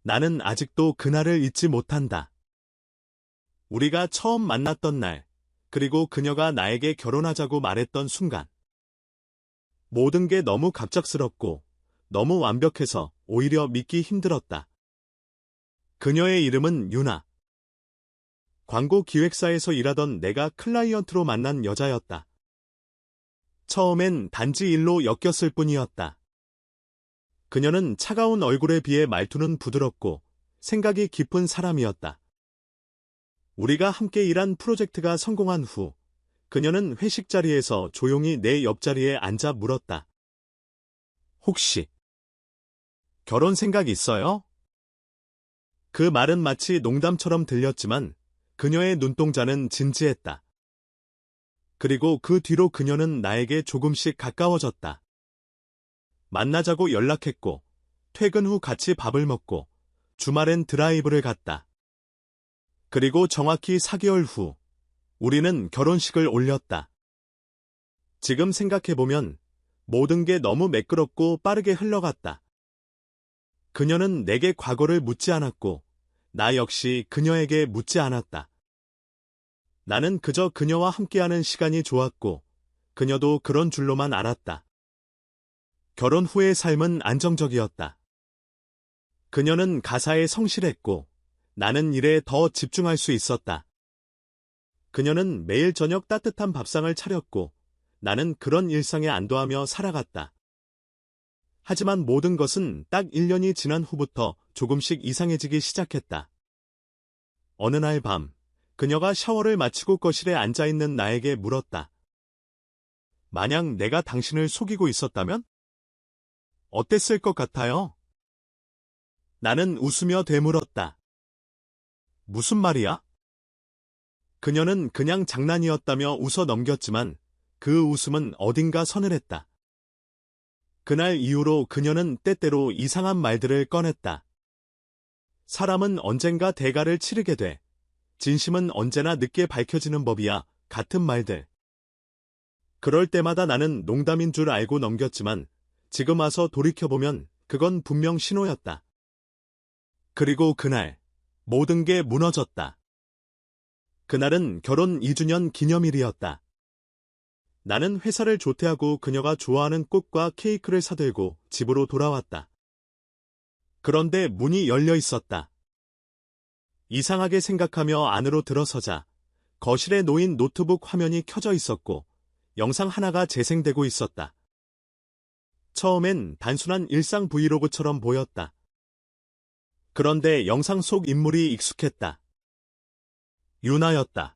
나는 아직도 그날을 잊지 못한다. 우리가 처음 만났던 날, 그리고 그녀가 나에게 결혼하자고 말했던 순간. 모든 게 너무 갑작스럽고 너무 완벽해서 오히려 믿기 힘들었다. 그녀의 이름은 유나. 광고 기획사에서 일하던 내가 클라이언트로 만난 여자였다. 처음엔 단지 일로 엮였을 뿐이었다. 그녀는 차가운 얼굴에 비해 말투는 부드럽고 생각이 깊은 사람이었다. 우리가 함께 일한 프로젝트가 성공한 후 그녀는 회식 자리에서 조용히 내 옆자리에 앉아 물었다. 혹시 결혼 생각 있어요? 그 말은 마치 농담처럼 들렸지만 그녀의 눈동자는 진지했다. 그리고 그 뒤로 그녀는 나에게 조금씩 가까워졌다. 만나자고 연락했고, 퇴근 후 같이 밥을 먹고, 주말엔 드라이브를 갔다. 그리고 정확히 4개월 후, 우리는 결혼식을 올렸다. 지금 생각해보면 모든 게 너무 매끄럽고 빠르게 흘러갔다. 그녀는 내게 과거를 묻지 않았고, 나 역시 그녀에게 묻지 않았다. 나는 그저 그녀와 함께하는 시간이 좋았고, 그녀도 그런 줄로만 알았다. 결혼 후의 삶은 안정적이었다. 그녀는 가사에 성실했고, 나는 일에 더 집중할 수 있었다. 그녀는 매일 저녁 따뜻한 밥상을 차렸고, 나는 그런 일상에 안도하며 살아갔다. 하지만 모든 것은 딱 1년이 지난 후부터 조금씩 이상해지기 시작했다. 어느 날 밤, 그녀가 샤워를 마치고 거실에 앉아있는 나에게 물었다. 만약 내가 당신을 속이고 있었다면? 어땠을 것 같아요? 나는 웃으며 되물었다. 무슨 말이야? 그녀는 그냥 장난이었다며 웃어 넘겼지만 그 웃음은 어딘가 서늘했다. 그날 이후로 그녀는 때때로 이상한 말들을 꺼냈다. 사람은 언젠가 대가를 치르게 돼. 진심은 언제나 늦게 밝혀지는 법이야. 같은 말들. 그럴 때마다 나는 농담인 줄 알고 넘겼지만 지금 와서 돌이켜보면 그건 분명 신호였다. 그리고 그날 모든 게 무너졌다. 그날은 결혼 2주년 기념일이었다. 나는 회사를 조퇴하고 그녀가 좋아하는 꽃과 케이크를 사들고 집으로 돌아왔다. 그런데 문이 열려 있었다. 이상하게 생각하며 안으로 들어서자 거실에 놓인 노트북 화면이 켜져 있었고 영상 하나가 재생되고 있었다. 처음엔 단순한 일상 브이로그처럼 보였다. 그런데 영상 속 인물이 익숙했다. 유나였다.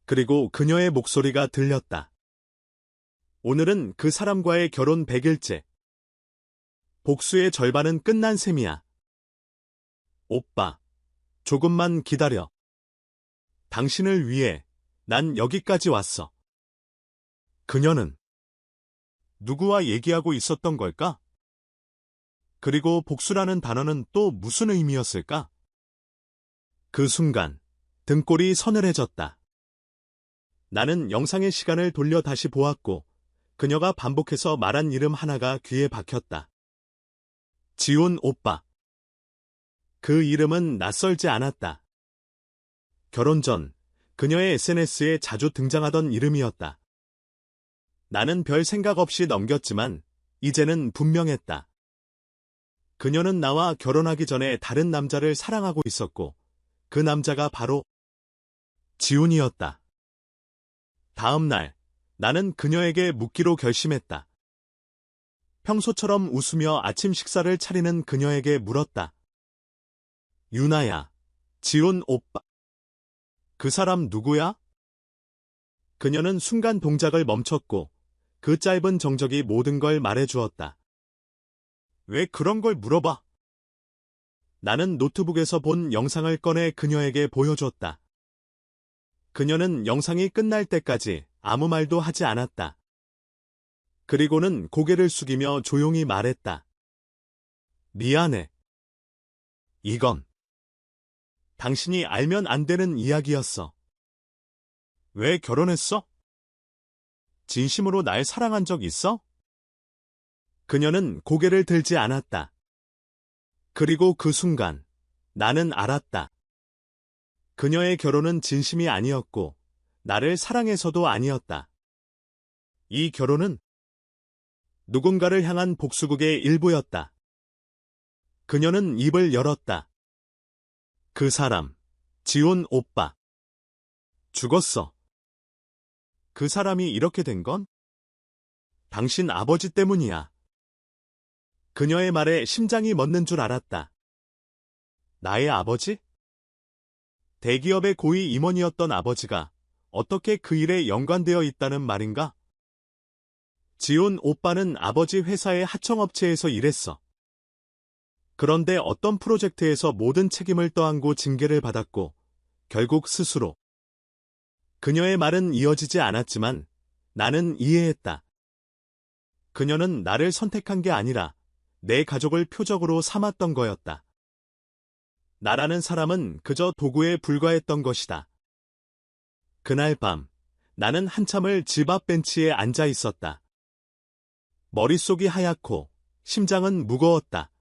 그리고 그녀의 목소리가 들렸다. 오늘은 그 사람과의 결혼 100일째. 복수의 절반은 끝난 셈이야. 오빠, 조금만 기다려. 당신을 위해 난 여기까지 왔어. 그녀는 누구와 얘기하고 있었던 걸까? 그리고 복수라는 단어는 또 무슨 의미였을까? 그 순간 등골이 서늘해졌다. 나는 영상의 시간을 돌려 다시 보았고 그녀가 반복해서 말한 이름 하나가 귀에 박혔다. 지훈 오빠. 그 이름은 낯설지 않았다. 결혼 전 그녀의 SNS에 자주 등장하던 이름이었다. 나는 별 생각 없이 넘겼지만 이제는 분명했다. 그녀는 나와 결혼하기 전에 다른 남자를 사랑하고 있었고 그 남자가 바로 지훈이었다. 다음 날 나는 그녀에게 묻기로 결심했다. 평소처럼 웃으며 아침 식사를 차리는 그녀에게 물었다. 유나야, 지훈 오빠. 그 사람 누구야? 그녀는 순간 동작을 멈췄고 그 짧은 정적이 모든 걸 말해주었다. 왜 그런 걸 물어봐? 나는 노트북에서 본 영상을 꺼내 그녀에게 보여줬다. 그녀는 영상이 끝날 때까지 아무 말도 하지 않았다. 그리고는 고개를 숙이며 조용히 말했다. 미안해. 이건 당신이 알면 안 되는 이야기였어. 왜 결혼했어? 진심으로 날 사랑한 적 있어? 그녀는 고개를 들지 않았다. 그리고 그 순간 나는 알았다. 그녀의 결혼은 진심이 아니었고 나를 사랑해서도 아니었다. 이 결혼은 누군가를 향한 복수극의 일부였다. 그녀는 입을 열었다. 그 사람, 지훈 오빠. 죽었어. 그 사람이 이렇게 된 건 당신 아버지 때문이야. 그녀의 말에 심장이 멎는 줄 알았다. 나의 아버지? 대기업의 고위 임원이었던 아버지가 어떻게 그 일에 연관되어 있다는 말인가? 지훈 오빠는 아버지 회사의 하청업체에서 일했어. 그런데 어떤 프로젝트에서 모든 책임을 떠안고 징계를 받았고 결국 스스로. 그녀의 말은 이어지지 않았지만 나는 이해했다. 그녀는 나를 선택한 게 아니라 내 가족을 표적으로 삼았던 거였다. 나라는 사람은 그저 도구에 불과했던 것이다. 그날 밤 나는 한참을 집 앞 벤치에 앉아 있었다. 머릿속이 하얗고 심장은 무거웠다.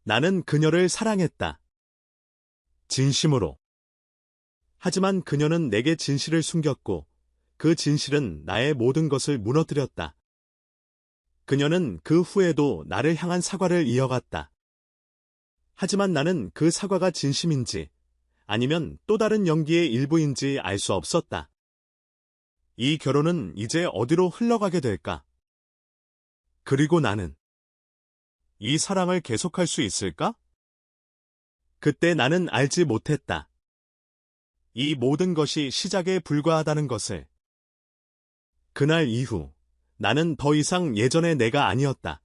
나는 그녀를 사랑했다. 진심으로. 하지만 그녀는 내게 진실을 숨겼고 그 진실은 나의 모든 것을 무너뜨렸다. 그녀는 그 후에도 나를 향한 사과를 이어갔다. 하지만 나는 그 사과가 진심인지 아니면 또 다른 연기의 일부인지 알 수 없었다. 이 결혼은 이제 어디로 흘러가게 될까? 그리고 나는 이 사랑을 계속할 수 있을까? 그때 나는 알지 못했다. 이 모든 것이 시작에 불과하다는 것을. 그날 이후 나는 더 이상 예전의 내가 아니었다.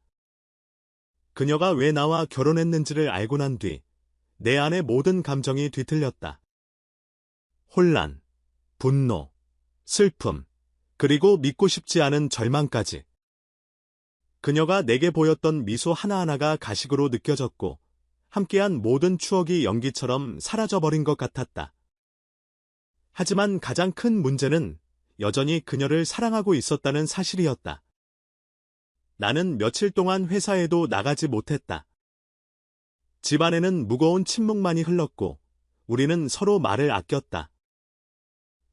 그녀가 왜 나와 결혼했는지를 알고 난 뒤 내 안의 모든 감정이 뒤틀렸다. 혼란, 분노, 슬픔, 그리고 믿고 싶지 않은 절망까지. 그녀가 내게 보였던 미소 하나하나가 가식으로 느껴졌고 함께한 모든 추억이 연기처럼 사라져버린 것 같았다. 하지만 가장 큰 문제는 여전히 그녀를 사랑하고 있었다는 사실이었다. 나는 며칠 동안 회사에도 나가지 못했다. 집안에는 무거운 침묵만이 흘렀고 우리는 서로 말을 아꼈다.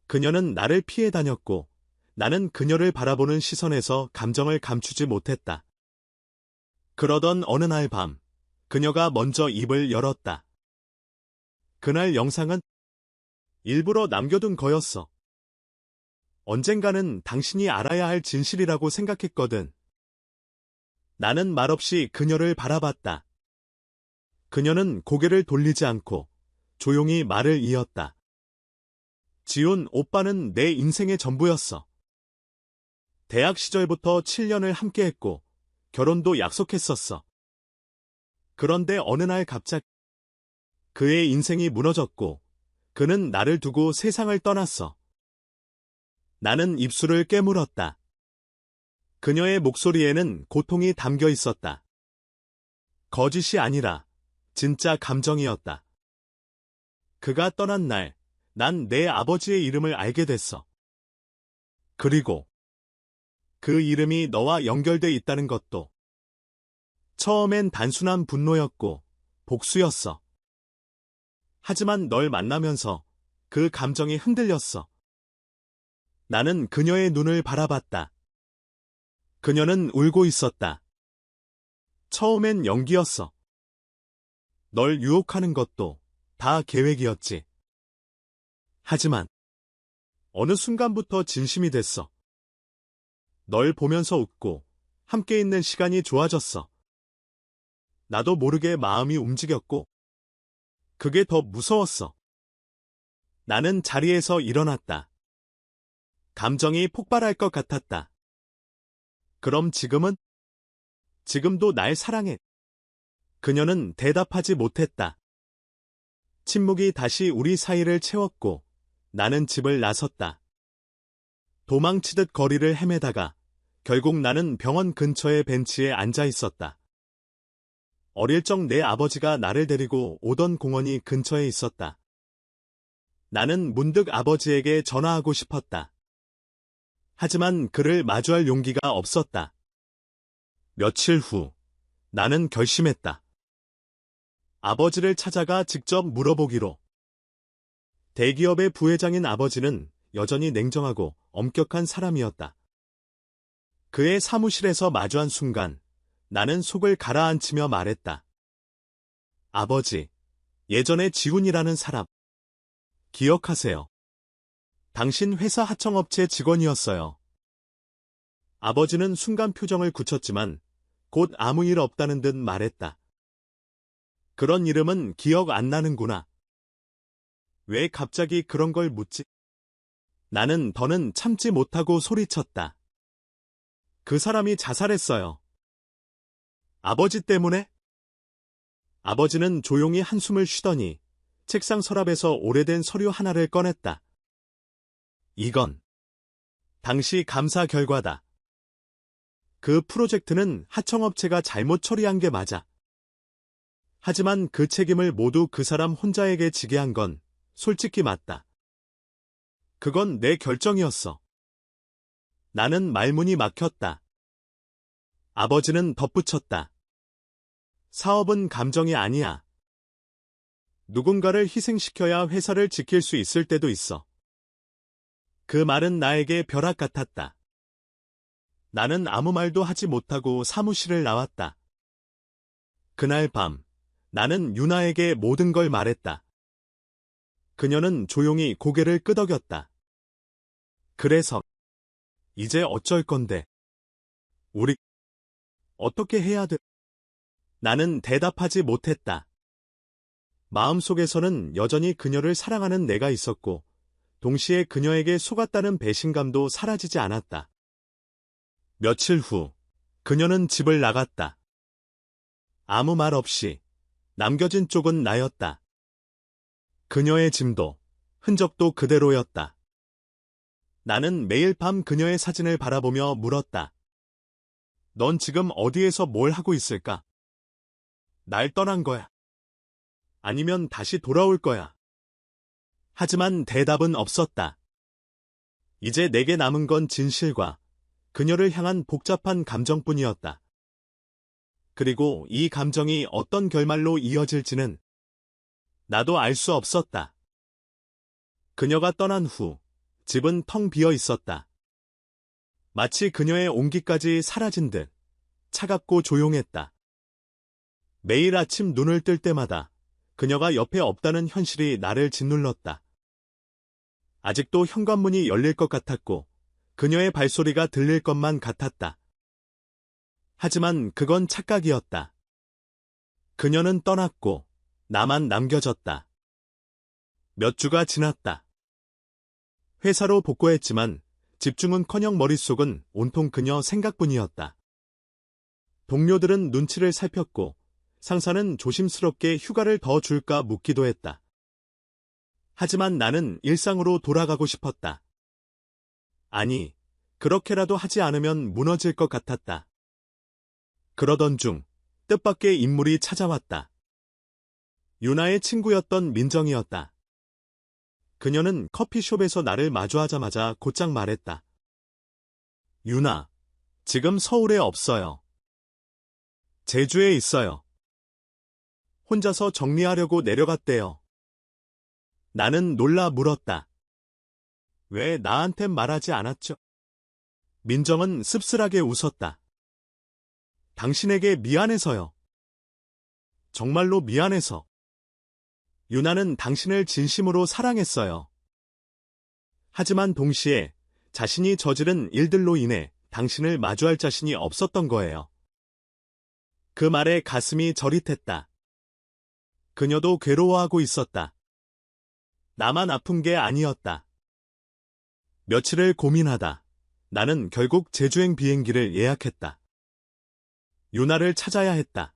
그녀는 나를 피해 다녔고 나는 그녀를 바라보는 시선에서 감정을 감추지 못했다. 그러던 어느 날 밤, 그녀가 먼저 입을 열었다. 그날 영상은 일부러 남겨둔 거였어. 언젠가는 당신이 알아야 할 진실이라고 생각했거든. 나는 말없이 그녀를 바라봤다. 그녀는 고개를 돌리지 않고 조용히 말을 이었다. 지훈 오빠는 내 인생의 전부였어. 대학 시절부터 7년을 함께했고 결혼도 약속했었어. 그런데 어느 날 갑자기 그의 인생이 무너졌고 그는 나를 두고 세상을 떠났어. 나는 입술을 깨물었다. 그녀의 목소리에는 고통이 담겨 있었다. 거짓이 아니라 진짜 감정이었다. 그가 떠난 날, 난 내 아버지의 이름을 알게 됐어. 그리고 그 이름이 너와 연결돼 있다는 것도. 처음엔 단순한 분노였고 복수였어. 하지만 널 만나면서 그 감정이 흔들렸어. 나는 그녀의 눈을 바라봤다. 그녀는 울고 있었다. 처음엔 연기였어. 널 유혹하는 것도 다 계획이었지. 하지만 어느 순간부터 진심이 됐어. 널 보면서 웃고 함께 있는 시간이 좋아졌어. 나도 모르게 마음이 움직였고 그게 더 무서웠어. 나는 자리에서 일어났다. 감정이 폭발할 것 같았다. 그럼 지금은? 지금도 날 사랑해. 그녀는 대답하지 못했다. 침묵이 다시 우리 사이를 채웠고 나는 집을 나섰다. 도망치듯 거리를 헤매다가 결국 나는 병원 근처의 벤치에 앉아 있었다. 어릴 적 내 아버지가 나를 데리고 오던 공원이 근처에 있었다. 나는 문득 아버지에게 전화하고 싶었다. 하지만 그를 마주할 용기가 없었다. 며칠 후, 나는 결심했다. 아버지를 찾아가 직접 물어보기로. 대기업의 부회장인 아버지는 여전히 냉정하고 엄격한 사람이었다. 그의 사무실에서 마주한 순간 나는 속을 가라앉히며 말했다. 아버지, 예전에 지훈이라는 사람 기억하세요? 당신 회사 하청업체 직원이었어요. 아버지는 순간 표정을 굳혔지만 곧 아무 일 없다는 듯 말했다. 그런 이름은 기억 안 나는구나. 왜 갑자기 그런 걸 묻지? 나는 더는 참지 못하고 소리쳤다. 그 사람이 자살했어요. 아버지 때문에? 아버지는 조용히 한숨을 쉬더니 책상 서랍에서 오래된 서류 하나를 꺼냈다. 이건 당시 감사 결과다. 그 프로젝트는 하청업체가 잘못 처리한 게 맞아. 하지만 그 책임을 모두 그 사람 혼자에게 지게 한 건 솔직히 맞다. 그건 내 결정이었어. 나는 말문이 막혔다. 아버지는 덧붙였다. 사업은 감정이 아니야. 누군가를 희생시켜야 회사를 지킬 수 있을 때도 있어. 그 말은 나에게 벼락 같았다. 나는 아무 말도 하지 못하고 사무실을 나왔다. 그날 밤, 나는 유나에게 모든 걸 말했다. 그녀는 조용히 고개를 끄덕였다. 그래서, 이제 어쩔 건데? 우리, 어떻게 해야 돼? 나는 대답하지 못했다. 마음속에서는 여전히 그녀를 사랑하는 내가 있었고, 동시에 그녀에게 속았다는 배신감도 사라지지 않았다. 며칠 후, 그녀는 집을 나갔다. 아무 말 없이 남겨진 쪽은 나였다. 그녀의 짐도, 흔적도 그대로였다. 나는 매일 밤 그녀의 사진을 바라보며 물었다. 넌 지금 어디에서 뭘 하고 있을까? 날 떠난 거야. 아니면 다시 돌아올 거야. 하지만 대답은 없었다. 이제 내게 남은 건 진실과 그녀를 향한 복잡한 감정뿐이었다. 그리고 이 감정이 어떤 결말로 이어질지는 나도 알 수 없었다. 그녀가 떠난 후 집은 텅 비어 있었다. 마치 그녀의 온기까지 사라진 듯 차갑고 조용했다. 매일 아침 눈을 뜰 때마다 그녀가 옆에 없다는 현실이 나를 짓눌렀다. 아직도 현관문이 열릴 것 같았고 그녀의 발소리가 들릴 것만 같았다. 하지만 그건 착각이었다. 그녀는 떠났고 나만 남겨졌다. 몇 주가 지났다. 회사로 복구했지만 집중은커녕 머릿속은 온통 그녀 생각뿐이었다. 동료들은 눈치를 살폈고 상사는 조심스럽게 휴가를 더 줄까 묻기도 했다. 하지만 나는 일상으로 돌아가고 싶었다. 아니, 그렇게라도 하지 않으면 무너질 것 같았다. 그러던 중 뜻밖의 인물이 찾아왔다. 유나의 친구였던 민정이었다. 그녀는 커피숍에서 나를 마주하자마자 곧장 말했다. 유나, 지금 서울에 없어요. 제주에 있어요. 혼자서 정리하려고 내려갔대요. 나는 놀라 물었다. 왜 나한텐 말하지 않았죠? 민정은 씁쓸하게 웃었다. 당신에게 미안해서요. 정말로 미안해서. 유나는 당신을 진심으로 사랑했어요. 하지만 동시에 자신이 저지른 일들로 인해 당신을 마주할 자신이 없었던 거예요. 그 말에 가슴이 저릿했다. 그녀도 괴로워하고 있었다. 나만 아픈 게 아니었다. 며칠을 고민하다 나는 결국 제주행 비행기를 예약했다. 유나를 찾아야 했다.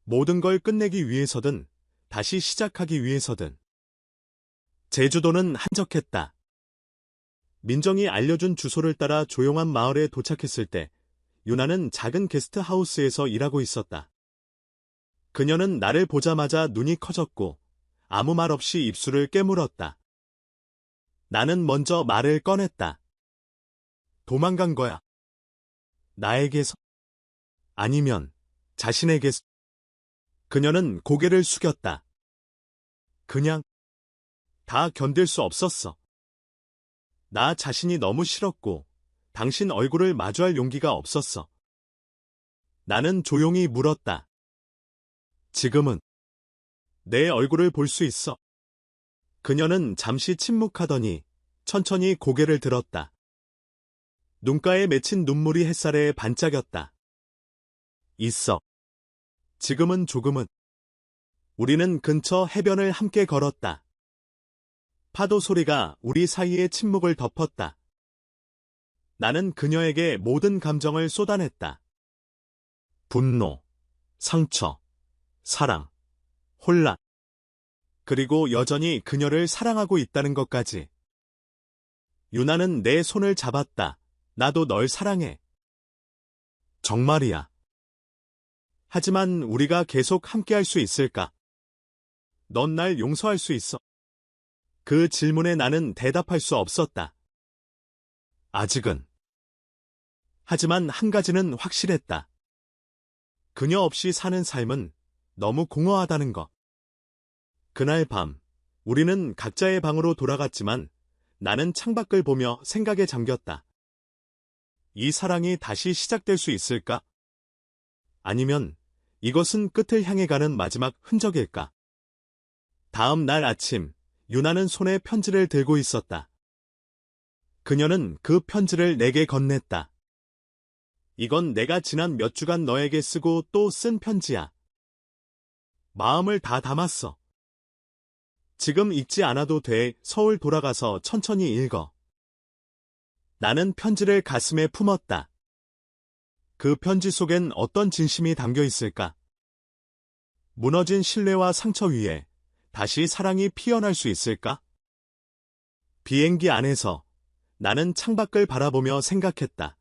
모든 걸 끝내기 위해서든 다시 시작하기 위해서든. 제주도는 한적했다. 민정이 알려준 주소를 따라 조용한 마을에 도착했을 때 유나는 작은 게스트하우스에서 일하고 있었다. 그녀는 나를 보자마자 눈이 커졌고 아무 말 없이 입술을 깨물었다. 나는 먼저 말을 꺼냈다. 도망간 거야. 나에게서? 아니면 자신에게서? 그녀는 고개를 숙였다. 그냥 다 견딜 수 없었어. 나 자신이 너무 싫었고 당신 얼굴을 마주할 용기가 없었어. 나는 조용히 물었다. 지금은 내 얼굴을 볼 수 있어. 그녀는 잠시 침묵하더니 천천히 고개를 들었다. 눈가에 맺힌 눈물이 햇살에 반짝였다. 있어. 지금은 조금은. 우리는 근처 해변을 함께 걸었다. 파도 소리가 우리 사이의 침묵을 덮었다. 나는 그녀에게 모든 감정을 쏟아냈다. 분노, 상처, 사랑, 혼란. 그리고 여전히 그녀를 사랑하고 있다는 것까지. 유나는 내 손을 잡았다. 나도 널 사랑해. 정말이야. 하지만 우리가 계속 함께할 수 있을까? 넌 날 용서할 수 있어? 그 질문에 나는 대답할 수 없었다. 아직은. 하지만 한 가지는 확실했다. 그녀 없이 사는 삶은 너무 공허하다는 것. 그날 밤, 우리는 각자의 방으로 돌아갔지만 나는 창밖을 보며 생각에 잠겼다. 이 사랑이 다시 시작될 수 있을까? 아니면 이것은 끝을 향해 가는 마지막 흔적일까? 다음 날 아침, 유나는 손에 편지를 들고 있었다. 그녀는 그 편지를 내게 건넸다. 이건 내가 지난 몇 주간 너에게 쓰고 또 쓴 편지야. 마음을 다 담았어. 지금 읽지 않아도 돼. 서울 돌아가서 천천히 읽어. 나는 편지를 가슴에 품었다. 그 편지 속엔 어떤 진심이 담겨 있을까? 무너진 신뢰와 상처 위에 다시 사랑이 피어날 수 있을까? 비행기 안에서 나는 창밖을 바라보며 생각했다.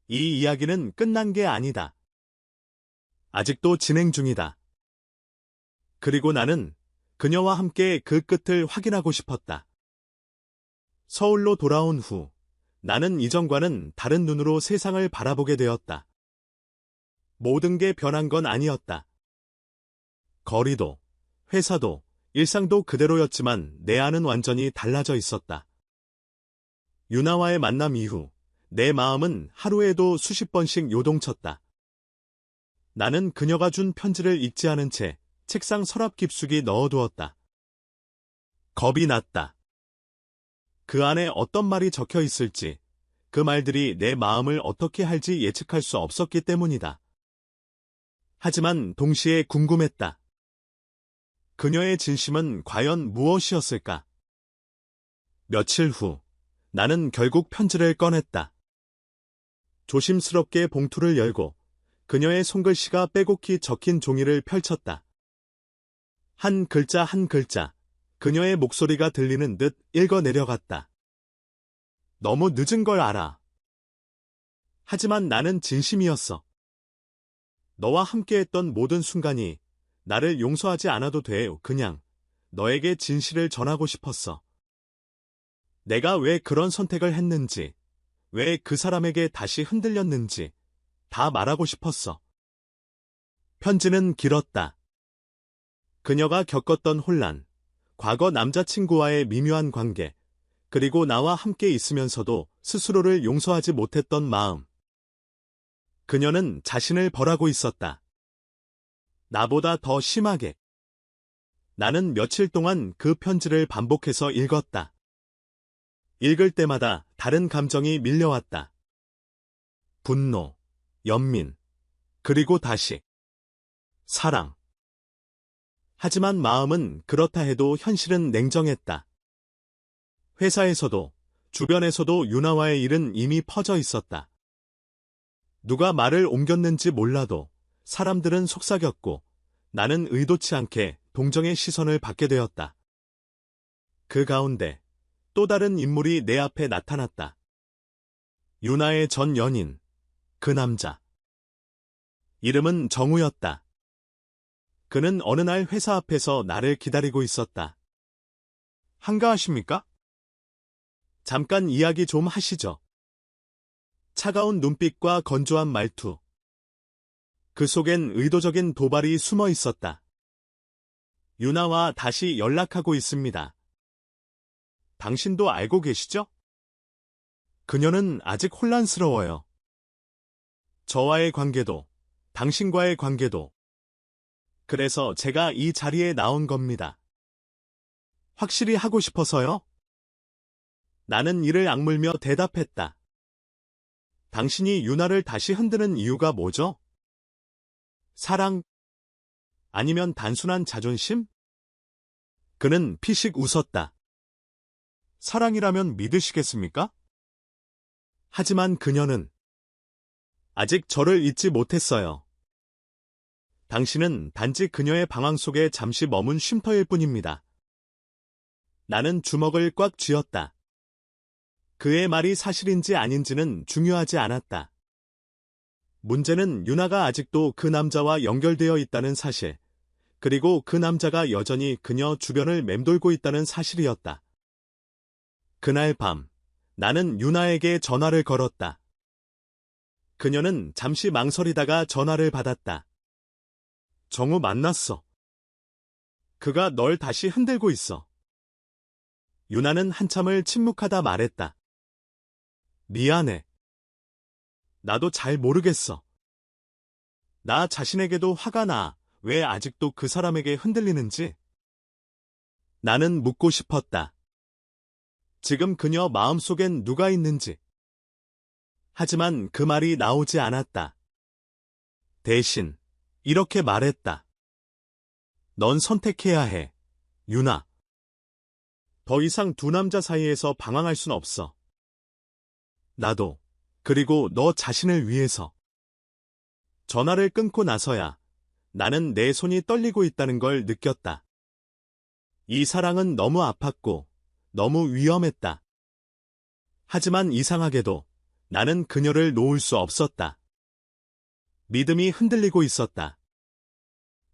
이 이야기는 끝난 게 아니다. 아직도 진행 중이다. 그리고 나는 그녀와 함께 그 끝을 확인하고 싶었다. 서울로 돌아온 후 나는 이전과는 다른 눈으로 세상을 바라보게 되었다. 모든 게 변한 건 아니었다. 거리도, 회사도, 일상도 그대로였지만 내 안은 완전히 달라져 있었다. 유나와의 만남 이후 내 마음은 하루에도 수십 번씩 요동쳤다. 나는 그녀가 준 편지를 읽지 않은 채 책상 서랍 깊숙이 넣어두었다. 겁이 났다. 그 안에 어떤 말이 적혀 있을지, 그 말들이 내 마음을 어떻게 할지 예측할 수 없었기 때문이다. 하지만 동시에 궁금했다. 그녀의 진심은 과연 무엇이었을까? 며칠 후, 나는 결국 편지를 꺼냈다. 조심스럽게 봉투를 열고 그녀의 손글씨가 빼곡히 적힌 종이를 펼쳤다. 한 글자 한 글자, 그녀의 목소리가 들리는 듯 읽어 내려갔다. 너무 늦은 걸 알아. 하지만 나는 진심이었어. 너와 함께했던 모든 순간이 나를 용서하지 않아도 돼. 그냥 너에게 진실을 전하고 싶었어. 내가 왜 그런 선택을 했는지, 왜 그 사람에게 다시 흔들렸는지 다 말하고 싶었어. 편지는 길었다. 그녀가 겪었던 혼란, 과거 남자친구와의 미묘한 관계, 그리고 나와 함께 있으면서도 스스로를 용서하지 못했던 마음. 그녀는 자신을 벌하고 있었다. 나보다 더 심하게. 나는 며칠 동안 그 편지를 반복해서 읽었다. 읽을 때마다 다른 감정이 밀려왔다. 분노, 연민, 그리고 다시 사랑. 하지만 마음은 그렇다 해도 현실은 냉정했다. 회사에서도 주변에서도 유나와의 일은 이미 퍼져 있었다. 누가 말을 옮겼는지 몰라도 사람들은 속삭였고 나는 의도치 않게 동정의 시선을 받게 되었다. 그 가운데 또 다른 인물이 내 앞에 나타났다. 유나의 전 연인, 그 남자. 이름은 정우였다. 그는 어느 날 회사 앞에서 나를 기다리고 있었다. 한가하십니까? 잠깐 이야기 좀 하시죠. 차가운 눈빛과 건조한 말투. 그 속엔 의도적인 도발이 숨어 있었다. 유나와 다시 연락하고 있습니다. 당신도 알고 계시죠? 그녀는 아직 혼란스러워요. 저와의 관계도, 당신과의 관계도. 그래서 제가 이 자리에 나온 겁니다. 확실히 하고 싶어서요? 나는 이를 악물며 대답했다. 당신이 유나를 다시 흔드는 이유가 뭐죠? 사랑? 아니면 단순한 자존심? 그는 피식 웃었다. 사랑이라면 믿으시겠습니까? 하지만 그녀는 아직 저를 잊지 못했어요. 당신은 단지 그녀의 방황 속에 잠시 머문 쉼터일 뿐입니다. 나는 주먹을 꽉 쥐었다. 그의 말이 사실인지 아닌지는 중요하지 않았다. 문제는 유나가 아직도 그 남자와 연결되어 있다는 사실, 그리고 그 남자가 여전히 그녀 주변을 맴돌고 있다는 사실이었다. 그날 밤, 나는 유나에게 전화를 걸었다. 그녀는 잠시 망설이다가 전화를 받았다. 정우 만났어. 그가 널 다시 흔들고 있어. 유나는 한참을 침묵하다 말했다. 미안해. 나도 잘 모르겠어. 나 자신에게도 화가 나. 왜 아직도 그 사람에게 흔들리는지. 나는 묻고 싶었다. 지금 그녀 마음속엔 누가 있는지. 하지만 그 말이 나오지 않았다. 대신 이렇게 말했다. 넌 선택해야 해, 유나. 더 이상 두 남자 사이에서 방황할 순 없어. 나도, 그리고 너 자신을 위해서. 전화를 끊고 나서야 나는 내 손이 떨리고 있다는 걸 느꼈다. 이 사랑은 너무 아팠고 너무 위험했다. 하지만 이상하게도 나는 그녀를 놓을 수 없었다. 믿음이 흔들리고 있었다.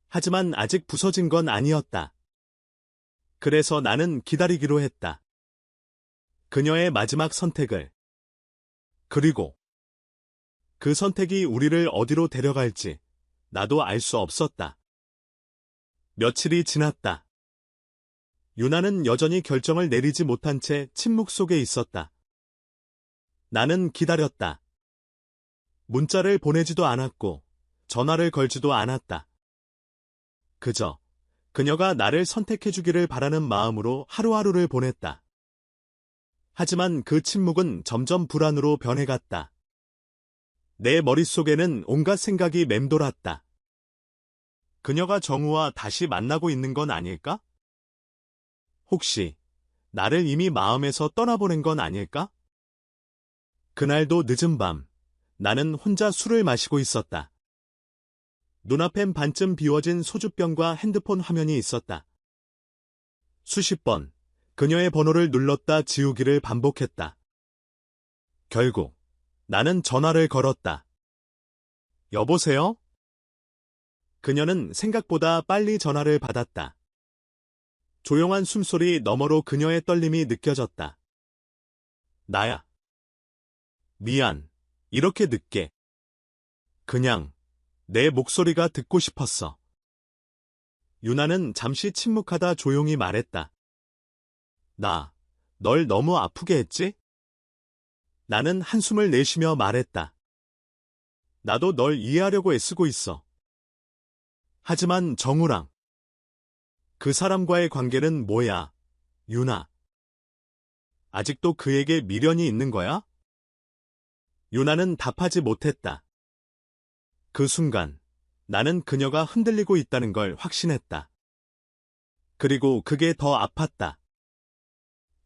하지만 아직 부서진 건 아니었다. 그래서 나는 기다리기로 했다. 그녀의 마지막 선택을. 그리고 그 선택이 우리를 어디로 데려갈지 나도 알 수 없었다. 며칠이 지났다. 유나는 여전히 결정을 내리지 못한 채 침묵 속에 있었다. 나는 기다렸다. 문자를 보내지도 않았고 전화를 걸지도 않았다. 그저 그녀가 나를 선택해주기를 바라는 마음으로 하루하루를 보냈다. 하지만 그 침묵은 점점 불안으로 변해갔다. 내 머릿속에는 온갖 생각이 맴돌았다. 그녀가 정우와 다시 만나고 있는 건 아닐까? 혹시 나를 이미 마음에서 떠나보낸 건 아닐까? 그날도 늦은 밤, 나는 혼자 술을 마시고 있었다. 눈앞엔 반쯤 비워진 소주병과 핸드폰 화면이 있었다. 수십 번 그녀의 번호를 눌렀다 지우기를 반복했다. 결국 나는 전화를 걸었다. 여보세요? 그녀는 생각보다 빨리 전화를 받았다. 조용한 숨소리 너머로 그녀의 떨림이 느껴졌다. 나야. 미안, 이렇게 늦게. 그냥 내 목소리가 듣고 싶었어. 유나는 잠시 침묵하다 조용히 말했다. 나, 널 너무 아프게 했지? 나는 한숨을 내쉬며 말했다. 나도 널 이해하려고 애쓰고 있어. 하지만 정우랑 그 사람과의 관계는 뭐야, 유나? 아직도 그에게 미련이 있는 거야? 유나는 답하지 못했다. 그 순간 나는 그녀가 흔들리고 있다는 걸 확신했다. 그리고 그게 더 아팠다.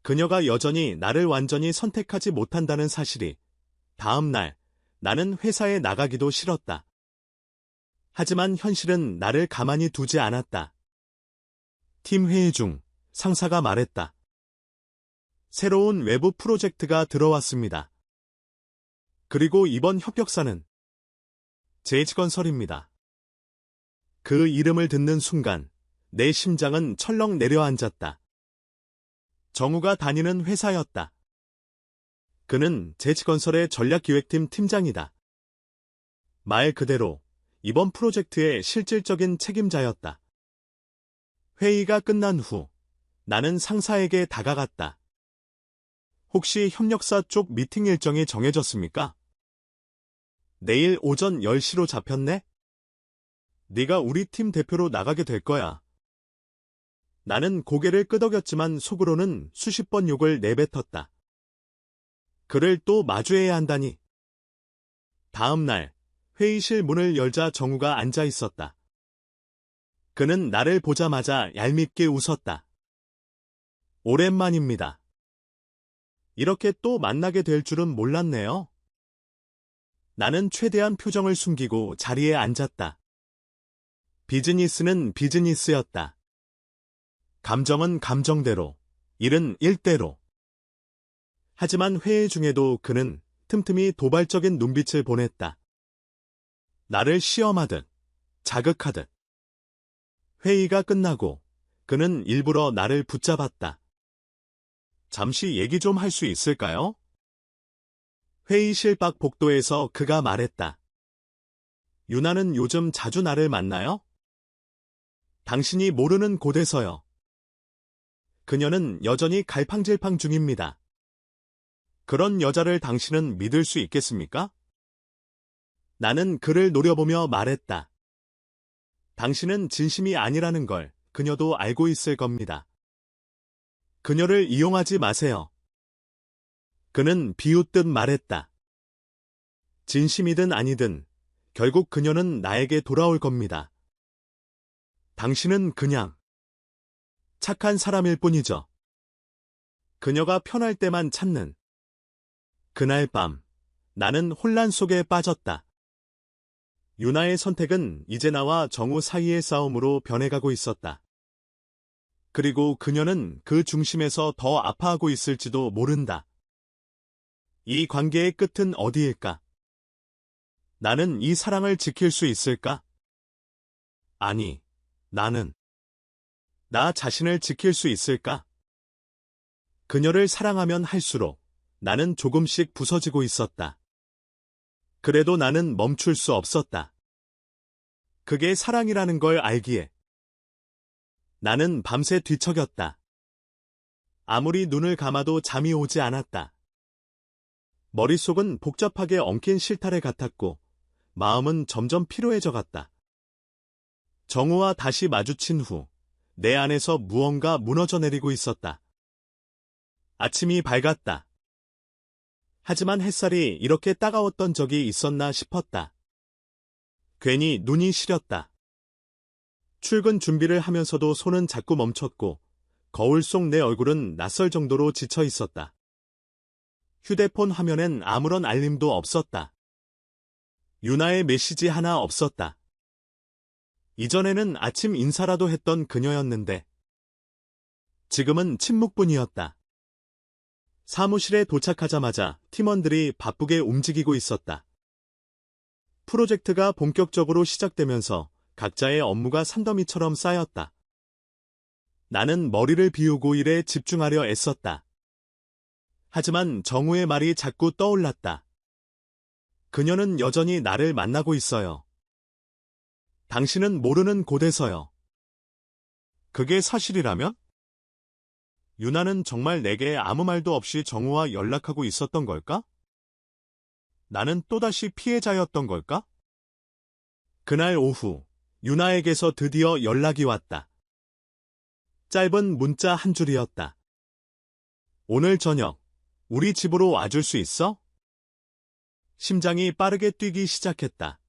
그녀가 여전히 나를 완전히 선택하지 못한다는 사실이. 다음 날 나는 회사에 나가기도 싫었다. 하지만 현실은 나를 가만히 두지 않았다. 팀 회의 중 상사가 말했다. 새로운 외부 프로젝트가 들어왔습니다. 그리고 이번 협력사는 제지건설입니다. 그 이름을 듣는 순간 내 심장은 철렁 내려앉았다. 정우가 다니는 회사였다. 그는 제지건설의 전략기획팀 팀장이다. 말 그대로 이번 프로젝트의 실질적인 책임자였다. 회의가 끝난 후 나는 상사에게 다가갔다. 혹시 협력사 쪽 미팅 일정이 정해졌습니까? 내일 오전 10시로 잡혔네? 네가 우리 팀 대표로 나가게 될 거야. 나는 고개를 끄덕였지만 속으로는 수십 번 욕을 내뱉었다. 그를 또 마주해야 한다니. 다음 날 회의실 문을 열자 정우가 앉아 있었다. 그는 나를 보자마자 얄밉게 웃었다. 오랜만입니다. 이렇게 또 만나게 될 줄은 몰랐네요. 나는 최대한 표정을 숨기고 자리에 앉았다. 비즈니스는 비즈니스였다. 감정은 감정대로, 일은 일대로. 하지만 회의 중에도 그는 틈틈이 도발적인 눈빛을 보냈다. 나를 시험하듯, 자극하듯. 회의가 끝나고 그는 일부러 나를 붙잡았다. 잠시 얘기 좀 할 수 있을까요? 회의실 밖 복도에서 그가 말했다. 유나는 요즘 자주 나를 만나요? 당신이 모르는 곳에서요. 그녀는 여전히 갈팡질팡 중입니다. 그런 여자를 당신은 믿을 수 있겠습니까? 나는 그를 노려보며 말했다. 당신은 진심이 아니라는 걸 그녀도 알고 있을 겁니다. 그녀를 이용하지 마세요. 그는 비웃듯 말했다. 진심이든 아니든 결국 그녀는 나에게 돌아올 겁니다. 당신은 그냥 착한 사람일 뿐이죠. 그녀가 편할 때만 찾는. 그날 밤 나는 혼란 속에 빠졌다. 유나의 선택은 이제 나와 정우 사이의 싸움으로 변해가고 있었다. 그리고 그녀는 그 중심에서 더 아파하고 있을지도 모른다. 이 관계의 끝은 어디일까? 나는 이 사랑을 지킬 수 있을까? 아니, 나는 나 자신을 지킬 수 있을까? 그녀를 사랑하면 할수록 나는 조금씩 부서지고 있었다. 그래도 나는 멈출 수 없었다. 그게 사랑이라는 걸 알기에. 나는 밤새 뒤척였다. 아무리 눈을 감아도 잠이 오지 않았다. 머릿속은 복잡하게 엉킨 실타래 같았고 마음은 점점 피로해져 갔다. 정우와 다시 마주친 후 내 안에서 무언가 무너져 내리고 있었다. 아침이 밝았다. 하지만 햇살이 이렇게 따가웠던 적이 있었나 싶었다. 괜히 눈이 시렸다. 출근 준비를 하면서도 손은 자꾸 멈췄고 거울 속 내 얼굴은 낯설 정도로 지쳐 있었다. 휴대폰 화면엔 아무런 알림도 없었다. 유나의 메시지 하나 없었다. 이전에는 아침 인사라도 했던 그녀였는데 지금은 침묵뿐이었다. 사무실에 도착하자마자 팀원들이 바쁘게 움직이고 있었다. 프로젝트가 본격적으로 시작되면서 각자의 업무가 산더미처럼 쌓였다. 나는 머리를 비우고 일에 집중하려 애썼다. 하지만 정우의 말이 자꾸 떠올랐다. 그녀는 여전히 나를 만나고 있어요. 당신은 모르는 곳에서요. 그게 사실이라면? 유나는 정말 내게 아무 말도 없이 정우와 연락하고 있었던 걸까? 나는 또다시 피해자였던 걸까? 그날 오후, 유나에게서 드디어 연락이 왔다. 짧은 문자 한 줄이었다. 오늘 저녁, 우리 집으로 와줄 수 있어? 심장이 빠르게 뛰기 시작했다.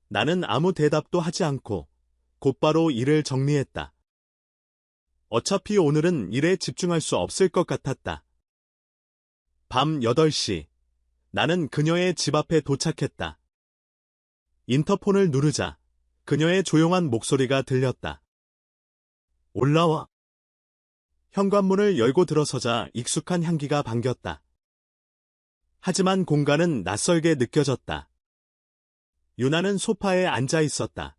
나는 아무 대답도 하지 않고 곧바로 일을 정리했다. 어차피 오늘은 일에 집중할 수 없을 것 같았다. 밤 8시, 나는 그녀의 집 앞에 도착했다. 인터폰을 누르자 그녀의 조용한 목소리가 들렸다. 올라와. 현관문을 열고 들어서자 익숙한 향기가 반겼다. 하지만 공간은 낯설게 느껴졌다. 유나는 소파에 앉아 있었다.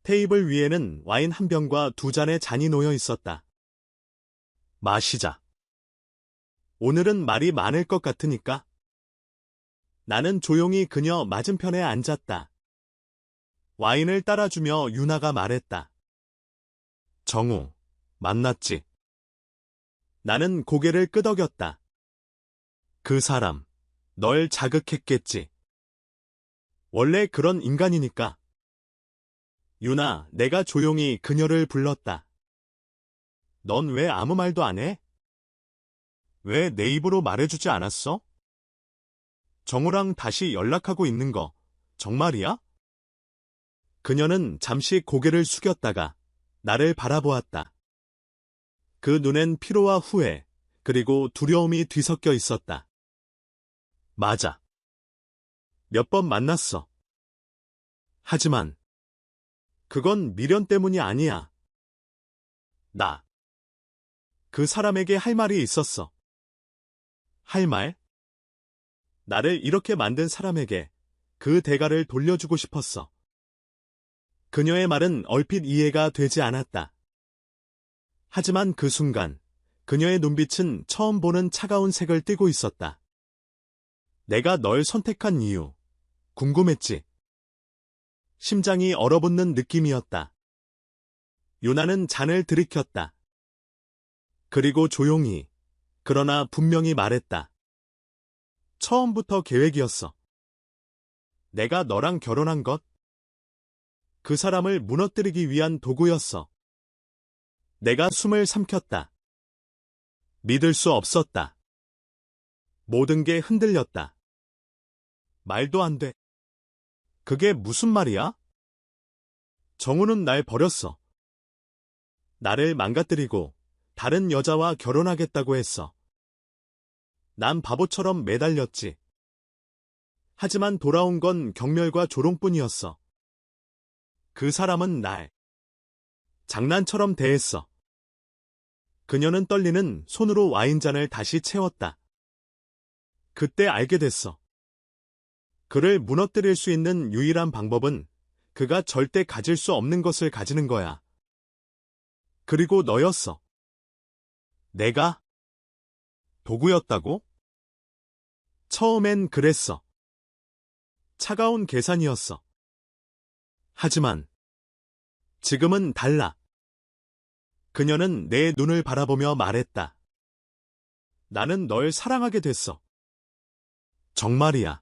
테이블 위에는 와인 한 병과 두 잔의 잔이 놓여 있었다. 마시자. 오늘은 말이 많을 것 같으니까. 나는 조용히 그녀 맞은편에 앉았다. 와인을 따라주며 유나가 말했다. 정우, 만났지? 나는 고개를 끄덕였다. 그 사람, 널 자극했겠지. 원래 그런 인간이니까. 유나, 내가 조용히 그녀를 불렀다. 넌 왜 아무 말도 안 해? 왜 내 입으로 말해주지 않았어? 정우랑 다시 연락하고 있는 거 정말이야? 그녀는 잠시 고개를 숙였다가 나를 바라보았다. 그 눈엔 피로와 후회, 그리고 두려움이 뒤섞여 있었다. 맞아. 몇 번 만났어. 하지만 그건 미련 때문이 아니야. 그 사람에게 할 말이 있었어. 할 말? 나를 이렇게 만든 사람에게 그 대가를 돌려주고 싶었어. 그녀의 말은 얼핏 이해가 되지 않았다. 하지만 그 순간 그녀의 눈빛은 처음 보는 차가운 색을 띠고 있었다. 내가 널 선택한 이유, 궁금했지. 심장이 얼어붙는 느낌이었다. 유나는 잔을 들이켰다. 그리고 조용히, 그러나 분명히 말했다. 처음부터 계획이었어. 내가 너랑 결혼한 것? 그 사람을 무너뜨리기 위한 도구였어. 내가 숨을 삼켰다. 믿을 수 없었다. 모든 게 흔들렸다. 말도 안 돼. 그게 무슨 말이야? 정우는 날 버렸어. 나를 망가뜨리고 다른 여자와 결혼하겠다고 했어. 난 바보처럼 매달렸지. 하지만 돌아온 건 경멸과 조롱뿐이었어. 그 사람은 날 장난처럼 대했어. 그녀는 떨리는 손으로 와인잔을 다시 채웠다. 그때 알게 됐어. 그를 무너뜨릴 수 있는 유일한 방법은 그가 절대 가질 수 없는 것을 가지는 거야. 그리고 너였어. 내가 도구였다고? 처음엔 그랬어. 차가운 계산이었어. 하지만 지금은 달라. 그녀는 내 눈을 바라보며 말했다. 나는 널 사랑하게 됐어. 정말이야.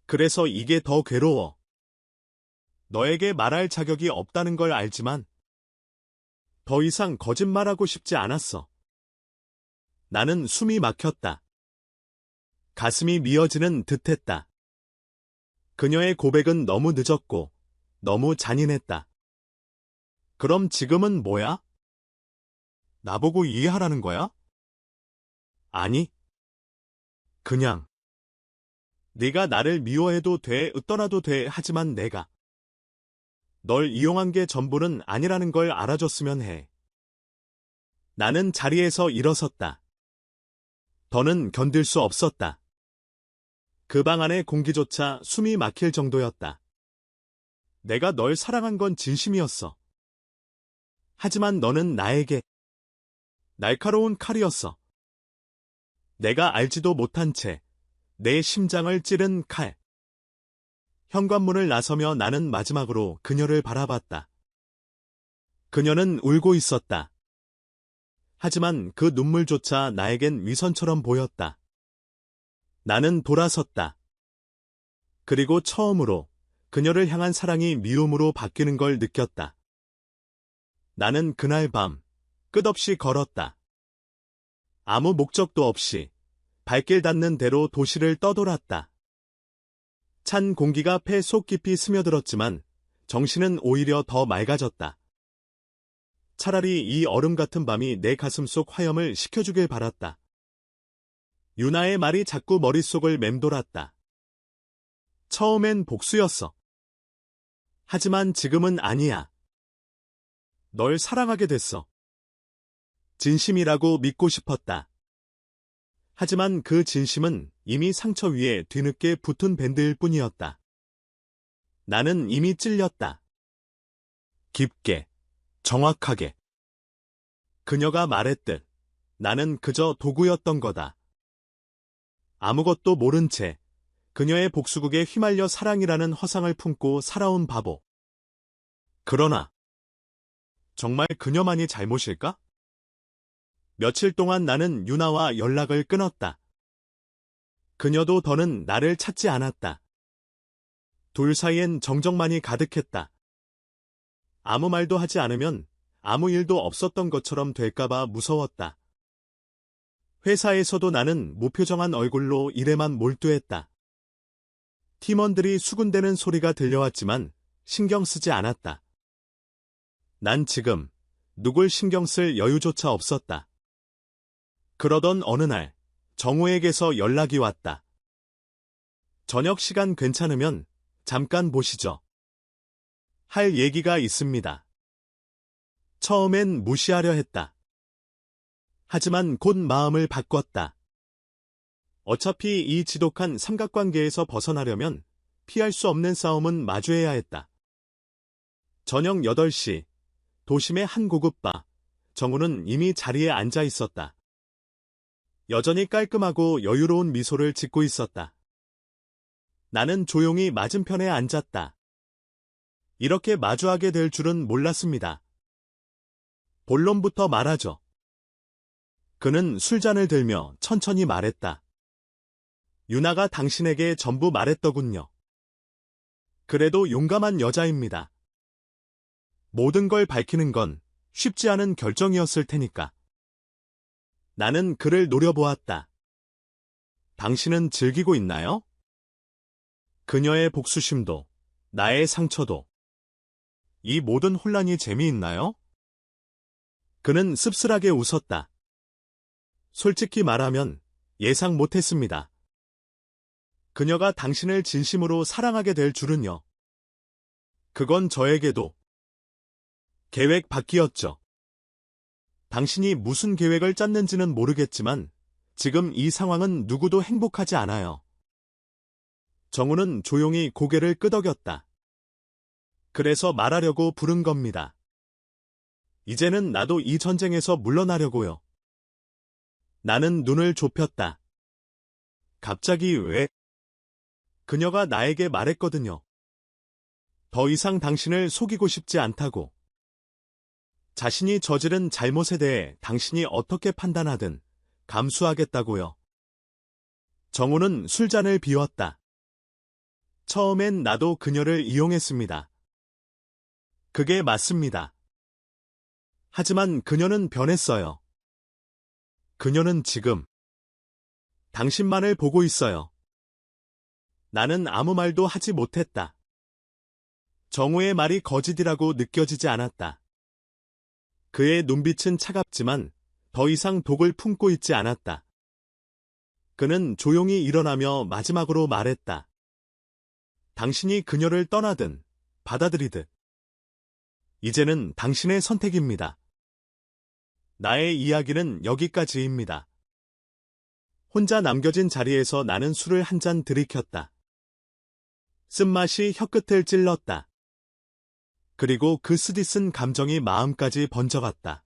그래서 이게 더 괴로워. 너에게 말할 자격이 없다는 걸 알지만 더 이상 거짓말하고 싶지 않았어. 나는 숨이 막혔다. 가슴이 미어지는 듯했다. 그녀의 고백은 너무 늦었고 너무 잔인했다. 그럼 지금은 뭐야? 나보고 이해하라는 거야? 아니. 그냥 네가 나를 미워해도 돼, 떠나도 돼, 하지만 내가 널 이용한 게 전부는 아니라는 걸 알아줬으면 해. 나는 자리에서 일어섰다. 더는 견딜 수 없었다. 그 방 안의 공기조차 숨이 막힐 정도였다. 내가 널 사랑한 건 진심이었어. 하지만 너는 나에게 날카로운 칼이었어. 내가 알지도 못한 채 내 심장을 찌른 칼. 현관문을 나서며 나는 마지막으로 그녀를 바라봤다. 그녀는 울고 있었다. 하지만 그 눈물조차 나에겐 위선처럼 보였다. 나는 돌아섰다. 그리고 처음으로 그녀를 향한 사랑이 미움으로 바뀌는 걸 느꼈다. 나는 그날 밤 끝없이 걸었다. 아무 목적도 없이 발길 닿는 대로 도시를 떠돌았다. 찬 공기가 폐 속 깊이 스며들었지만 정신은 오히려 더 맑아졌다. 차라리 이 얼음 같은 밤이 내 가슴 속 화염을 식혀주길 바랐다. 유나의 말이 자꾸 머릿속을 맴돌았다. 처음엔 복수였어. 하지만 지금은 아니야. 널 사랑하게 됐어. 진심이라고 믿고 싶었다. 하지만 그 진심은 이미 상처 위에 뒤늦게 붙은 밴드일 뿐이었다. 나는 이미 찔렸다. 깊게, 정확하게. 그녀가 말했듯 나는 그저 도구였던 거다. 아무것도 모른 채 그녀의 복수극에 휘말려 사랑이라는 허상을 품고 살아온 바보. 그러나 정말 그녀만이 잘못일까? 며칠 동안 나는 유나와 연락을 끊었다. 그녀도 더는 나를 찾지 않았다. 둘 사이엔 정적만이 가득했다. 아무 말도 하지 않으면 아무 일도 없었던 것처럼 될까봐 무서웠다. 회사에서도 나는 무표정한 얼굴로 일에만 몰두했다. 팀원들이 수군대는 소리가 들려왔지만 신경 쓰지 않았다. 난 지금 누굴 신경 쓸 여유조차 없었다. 그러던 어느 날 정우에게서 연락이 왔다. 저녁 시간 괜찮으면 잠깐 보시죠. 할 얘기가 있습니다. 처음엔 무시하려 했다. 하지만 곧 마음을 바꿨다. 어차피 이 지독한 삼각관계에서 벗어나려면 피할 수 없는 싸움은 마주해야 했다. 저녁 8시, 도심의 한 고급 바, 정우는 이미 자리에 앉아 있었다. 여전히 깔끔하고 여유로운 미소를 짓고 있었다. 나는 조용히 맞은편에 앉았다. 이렇게 마주하게 될 줄은 몰랐습니다. 본론부터 말하죠. 그는 술잔을 들며 천천히 말했다. 유나가 당신에게 전부 말했더군요. 그래도 용감한 여자입니다. 모든 걸 밝히는 건 쉽지 않은 결정이었을 테니까. 나는 그를 노려보았다. 당신은 즐기고 있나요? 그녀의 복수심도, 나의 상처도. 이 모든 혼란이 재미있나요? 그는 씁쓸하게 웃었다. 솔직히 말하면 예상 못했습니다. 그녀가 당신을 진심으로 사랑하게 될 줄은요. 그건 저에게도 계획 밖이었죠. 당신이 무슨 계획을 짰는지는 모르겠지만 지금 이 상황은 누구도 행복하지 않아요. 정우는 조용히 고개를 끄덕였다. 그래서 말하려고 부른 겁니다. 이제는 나도 이 전쟁에서 물러나려고요. 나는 눈을 좁혔다. 갑자기 왜? 그녀가 나에게 말했거든요. 더 이상 당신을 속이고 싶지 않다고. 자신이 저지른 잘못에 대해 당신이 어떻게 판단하든 감수하겠다고요. 정우는 술잔을 비웠다. 처음엔 나도 그녀를 이용했습니다. 그게 맞습니다. 하지만 그녀는 변했어요. 그녀는 지금 당신만을 보고 있어요. 나는 아무 말도 하지 못했다. 정우의 말이 거짓이라고 느껴지지 않았다. 그의 눈빛은 차갑지만 더 이상 독을 품고 있지 않았다. 그는 조용히 일어나며 마지막으로 말했다. 당신이 그녀를 떠나든 받아들이듯. 이제는 당신의 선택입니다. 나의 이야기는 여기까지입니다. 혼자 남겨진 자리에서 나는 술을 한 잔 들이켰다. 쓴맛이 혀끝을 찔렀다. 그리고 그 쓰디쓴 감정이 마음까지 번져갔다.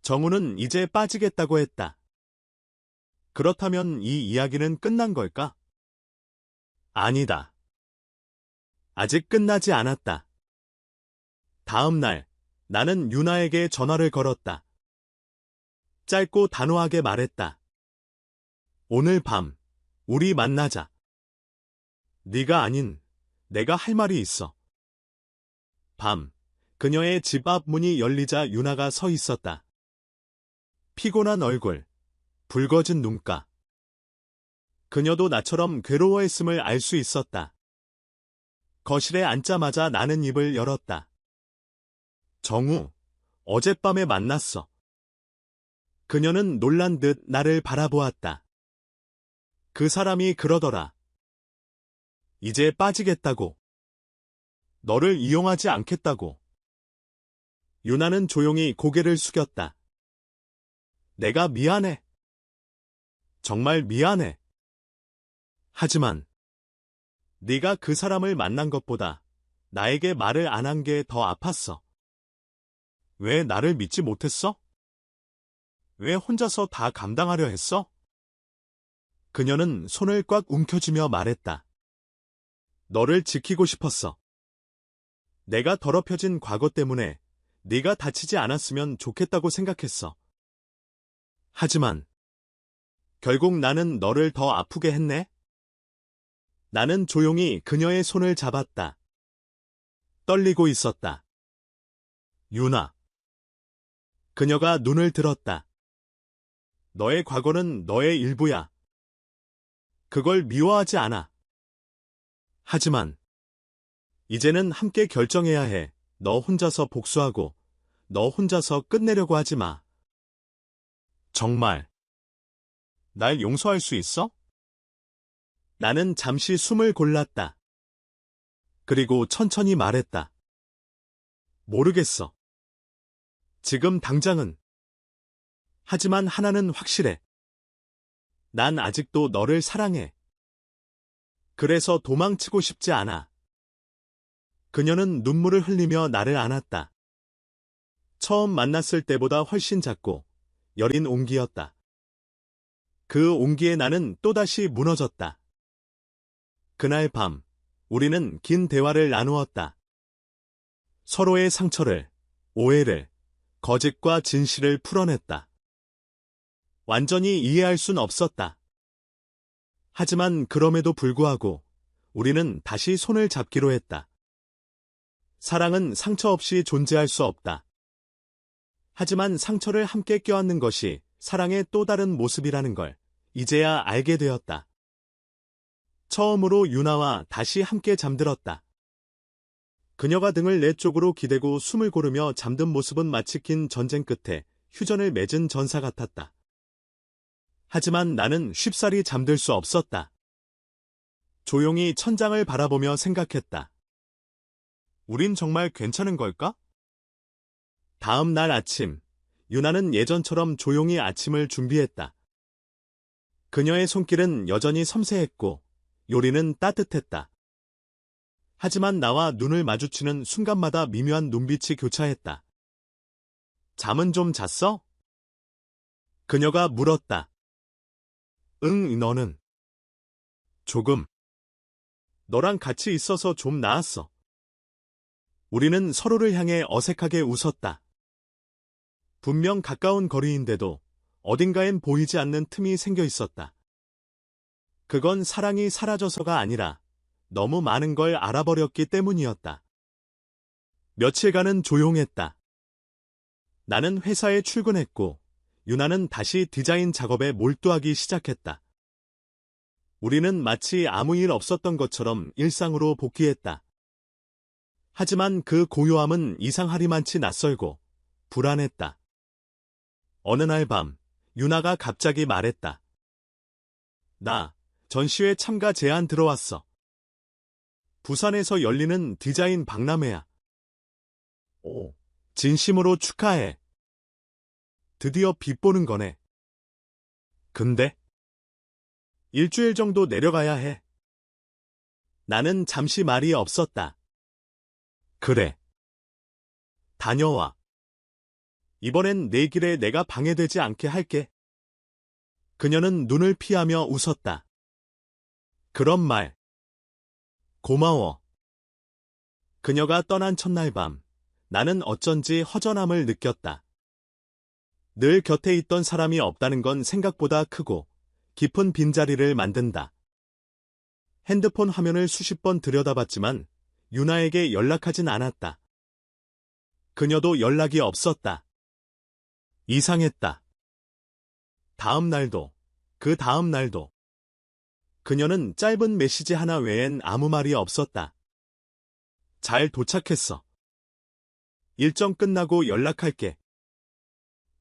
정우는 이제 빠지겠다고 했다. 그렇다면 이 이야기는 끝난 걸까? 아니다. 아직 끝나지 않았다. 다음 날, 나는 유나에게 전화를 걸었다. 짧고 단호하게 말했다. 오늘 밤, 우리 만나자. 네가 아닌 내가 할 말이 있어. 밤, 그녀의 집 앞 문이 열리자 유나가 서 있었다. 피곤한 얼굴, 붉어진 눈가. 그녀도 나처럼 괴로워했음을 알 수 있었다. 거실에 앉자마자 나는 입을 열었다. 정우, 어젯밤에 만났어. 그녀는 놀란 듯 나를 바라보았다. 그 사람이 그러더라. 이제 빠지겠다고. 너를 이용하지 않겠다고. 유나는 조용히 고개를 숙였다. 내가 미안해. 정말 미안해. 하지만 네가 그 사람을 만난 것보다 나에게 말을 안 한 게 더 아팠어. 왜 나를 믿지 못했어? 왜 혼자서 다 감당하려 했어? 그녀는 손을 꽉 움켜쥐며 말했다. 너를 지키고 싶었어. 내가 더럽혀진 과거 때문에 네가 다치지 않았으면 좋겠다고 생각했어. 하지만 결국 나는 너를 더 아프게 했네? 나는 조용히 그녀의 손을 잡았다. 떨리고 있었다. 유나. 그녀가 눈을 들었다. 너의 과거는 너의 일부야. 그걸 미워하지 않아. 하지만 이제는 함께 결정해야 해. 너 혼자서 복수하고 너 혼자서 끝내려고 하지 마. 정말 날 용서할 수 있어? 나는 잠시 숨을 골랐다. 그리고 천천히 말했다. 모르겠어. 지금 당장은. 하지만 하나는 확실해. 난 아직도 너를 사랑해. 그래서 도망치고 싶지 않아. 그녀는 눈물을 흘리며 나를 안았다. 처음 만났을 때보다 훨씬 작고 여린 온기였다. 그 온기에 나는 또다시 무너졌다. 그날 밤, 우리는 긴 대화를 나누었다. 서로의 상처를, 오해를, 거짓과 진실을 풀어냈다. 완전히 이해할 순 없었다. 하지만 그럼에도 불구하고 우리는 다시 손을 잡기로 했다. 사랑은 상처 없이 존재할 수 없다. 하지만 상처를 함께 껴안는 것이 사랑의 또 다른 모습이라는 걸 이제야 알게 되었다. 처음으로 유나와 다시 함께 잠들었다. 그녀가 등을 내 쪽으로 기대고 숨을 고르며 잠든 모습은 마치 긴 전쟁 끝에 휴전을 맺은 전사 같았다. 하지만 나는 쉽사리 잠들 수 없었다. 조용히 천장을 바라보며 생각했다. 우린 정말 괜찮은 걸까? 다음 날 아침, 유나는 예전처럼 조용히 아침을 준비했다. 그녀의 손길은 여전히 섬세했고 요리는 따뜻했다. 하지만 나와 눈을 마주치는 순간마다 미묘한 눈빛이 교차했다. 잠은 좀 잤어? 그녀가 물었다. 응, 너는? 조금. 너랑 같이 있어서 좀 나았어. 우리는 서로를 향해 어색하게 웃었다. 분명 가까운 거리인데도 어딘가엔 보이지 않는 틈이 생겨 있었다. 그건 사랑이 사라져서가 아니라 너무 많은 걸 알아버렸기 때문이었다. 며칠간은 조용했다. 나는 회사에 출근했고 유나는 다시 디자인 작업에 몰두하기 시작했다. 우리는 마치 아무 일 없었던 것처럼 일상으로 복귀했다. 하지만 그 고요함은 이상하리만치 낯설고 불안했다. 어느 날 밤, 유나가 갑자기 말했다. 나 전시회 참가 제안 들어왔어. 부산에서 열리는 디자인 박람회야. 오, 진심으로 축하해. 드디어 빛보는 거네. 근데? 일주일 정도 내려가야 해. 나는 잠시 말이 없었다. 그래. 다녀와. 이번엔 내 길에 내가 방해되지 않게 할게. 그녀는 눈을 피하며 웃었다. 그런 말. 고마워. 그녀가 떠난 첫날 밤, 나는 어쩐지 허전함을 느꼈다. 늘 곁에 있던 사람이 없다는 건 생각보다 크고 깊은 빈자리를 만든다. 핸드폰 화면을 수십 번 들여다봤지만 유나에게 연락하진 않았다. 그녀도 연락이 없었다. 이상했다. 다음 날도, 그 다음 날도. 그녀는 짧은 메시지 하나 외엔 아무 말이 없었다. 잘 도착했어. 일정 끝나고 연락할게.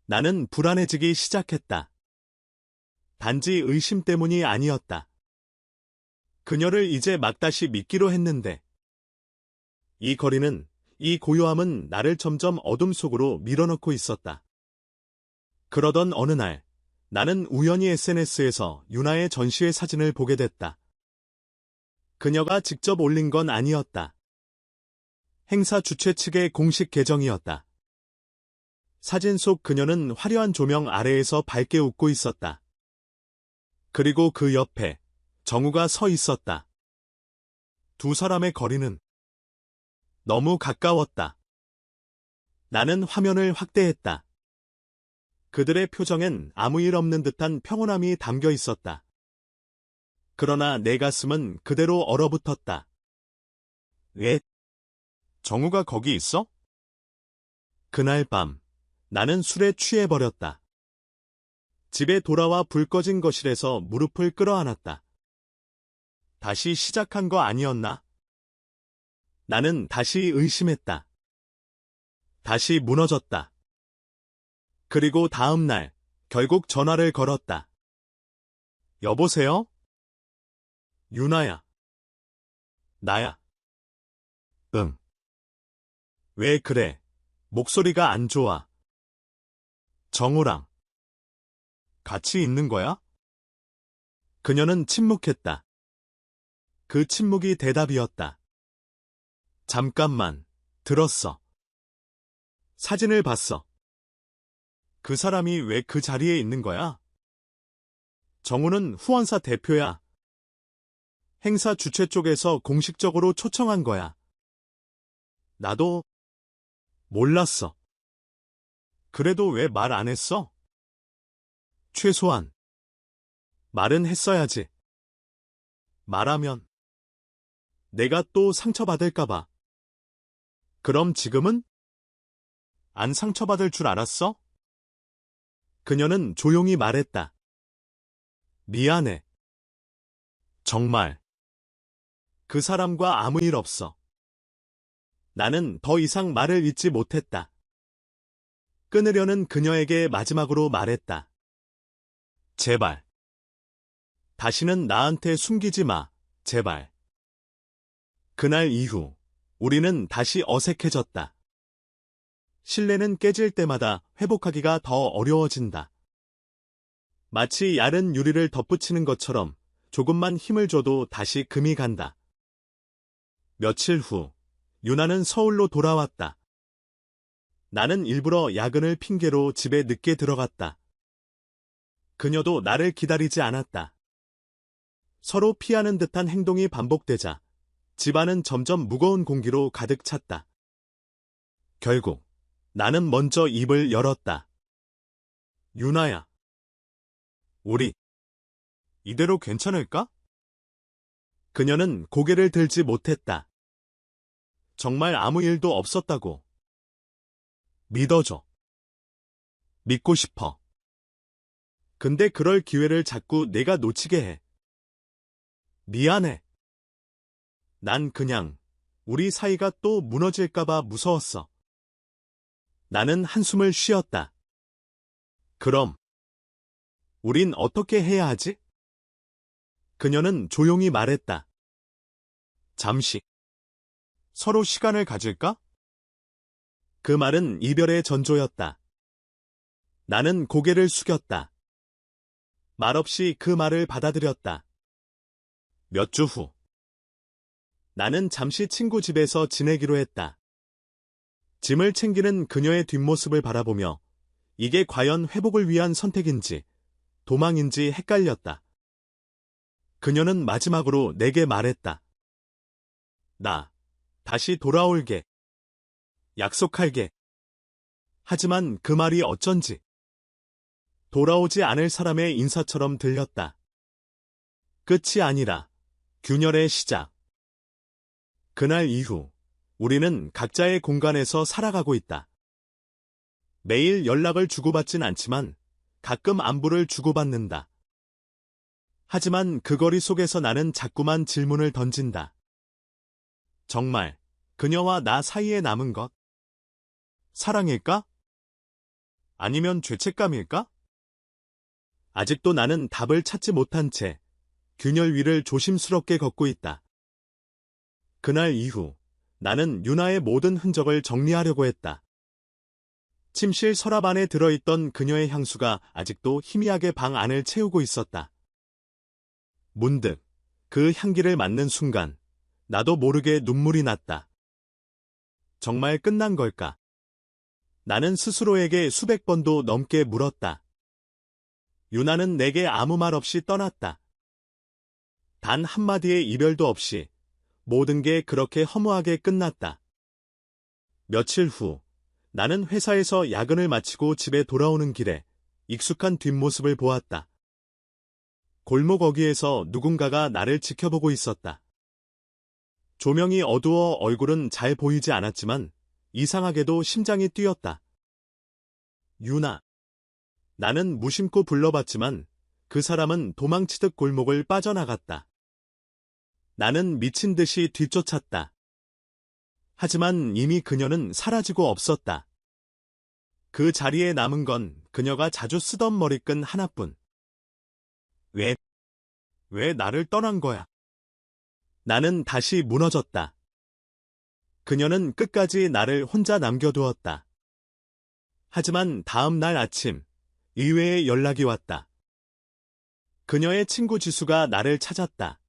나는 불안해지기 시작했다. 단지 의심 때문이 아니었다. 그녀를 이제 막 다시 믿기로 했는데. 이 거리는, 이 고요함은 나를 점점 어둠 속으로 밀어넣고 있었다. 그러던 어느 날, 나는 우연히 SNS에서 유나의 전시회 사진을 보게 됐다. 그녀가 직접 올린 건 아니었다. 행사 주최 측의 공식 계정이었다. 사진 속 그녀는 화려한 조명 아래에서 밝게 웃고 있었다. 그리고 그 옆에 정우가 서 있었다. 두 사람의 거리는 너무 가까웠다. 나는 화면을 확대했다. 그들의 표정엔 아무 일 없는 듯한 평온함이 담겨 있었다. 그러나 내 가슴은 그대로 얼어붙었다. 왜? 정우가 거기 있어? 그날 밤, 나는 술에 취해버렸다. 집에 돌아와 불 꺼진 거실에서 무릎을 끌어안았다. 다시 시작한 거 아니었나? 나는 다시 의심했다. 다시 무너졌다. 그리고 다음 날, 결국 전화를 걸었다. 여보세요? 유나야. 나야. 응. 왜 그래? 목소리가 안 좋아. 정우랑 같이 있는 거야? 그녀는 침묵했다. 그 침묵이 대답이었다. 잠깐만, 들었어. 사진을 봤어. 그 사람이 왜 그 자리에 있는 거야? 정우는 후원사 대표야. 행사 주최 쪽에서 공식적으로 초청한 거야. 나도 몰랐어. 그래도 왜 말 안 했어? 최소한 말은 했어야지. 말하면 내가 또 상처받을까봐. 그럼 지금은? 안 상처받을 줄 알았어? 그녀는 조용히 말했다. 미안해. 정말. 그 사람과 아무 일 없어. 나는 더 이상 말을 잇지 못했다. 끊으려는 그녀에게 마지막으로 말했다. 제발. 다시는 나한테 숨기지 마, 제발. 그날 이후, 우리는 다시 어색해졌다. 신뢰는 깨질 때마다 회복하기가 더 어려워진다. 마치 야른 유리를 덧붙이는 것처럼 조금만 힘을 줘도 다시 금이 간다. 며칠 후, 유나는 서울로 돌아왔다. 나는 일부러 야근을 핑계로 집에 늦게 들어갔다. 그녀도 나를 기다리지 않았다. 서로 피하는 듯한 행동이 반복되자 집안은 점점 무거운 공기로 가득 찼다. 결국 나는 먼저 입을 열었다. 유나야. 우리 이대로 괜찮을까? 그녀는 고개를 들지 못했다. 정말 아무 일도 없었다고. 믿어줘. 믿고 싶어. 근데 그럴 기회를 자꾸 내가 놓치게 해. 미안해. 난 그냥 우리 사이가 또 무너질까봐 무서웠어. 나는 한숨을 쉬었다. 그럼 우린 어떻게 해야 하지? 그녀는 조용히 말했다. 잠시. 서로 시간을 가질까? 그 말은 이별의 전조였다. 나는 고개를 숙였다. 말없이 그 말을 받아들였다. 몇 주 후. 나는 잠시 친구 집에서 지내기로 했다. 짐을 챙기는 그녀의 뒷모습을 바라보며 이게 과연 회복을 위한 선택인지 도망인지 헷갈렸다. 그녀는 마지막으로 내게 말했다. 나 다시 돌아올게. 약속할게. 하지만 그 말이 어쩐지 돌아오지 않을 사람의 인사처럼 들렸다. 끝이 아니라 균열의 시작. 그날 이후 우리는 각자의 공간에서 살아가고 있다. 매일 연락을 주고받진 않지만 가끔 안부를 주고받는다. 하지만 그 거리 속에서 나는 자꾸만 질문을 던진다. 정말 그녀와 나 사이에 남은 것? 사랑일까? 아니면 죄책감일까? 아직도 나는 답을 찾지 못한 채 균열 위를 조심스럽게 걷고 있다. 그날 이후 나는 유나의 모든 흔적을 정리하려고 했다. 침실 서랍 안에 들어있던 그녀의 향수가 아직도 희미하게 방 안을 채우고 있었다. 문득 그 향기를 맡는 순간 나도 모르게 눈물이 났다. 정말 끝난 걸까? 나는 스스로에게 수백 번도 넘게 물었다. 유나는 내게 아무 말 없이 떠났다. 단 한마디의 이별도 없이 모든 게 그렇게 허무하게 끝났다. 며칠 후, 나는 회사에서 야근을 마치고 집에 돌아오는 길에 익숙한 뒷모습을 보았다. 골목 어귀에서 누군가가 나를 지켜보고 있었다. 조명이 어두워 얼굴은 잘 보이지 않았지만 이상하게도 심장이 뛰었다. 유나. 나는 무심코 불러봤지만 그 사람은 도망치듯 골목을 빠져나갔다. 나는 미친 듯이 뒤쫓았다. 하지만 이미 그녀는 사라지고 없었다. 그 자리에 남은 건 그녀가 자주 쓰던 머리끈 하나뿐. 왜 나를 떠난 거야? 나는 다시 무너졌다. 그녀는 끝까지 나를 혼자 남겨두었다. 하지만 다음 날 아침, 의외의 연락이 왔다. 그녀의 친구 지수가 나를 찾았다.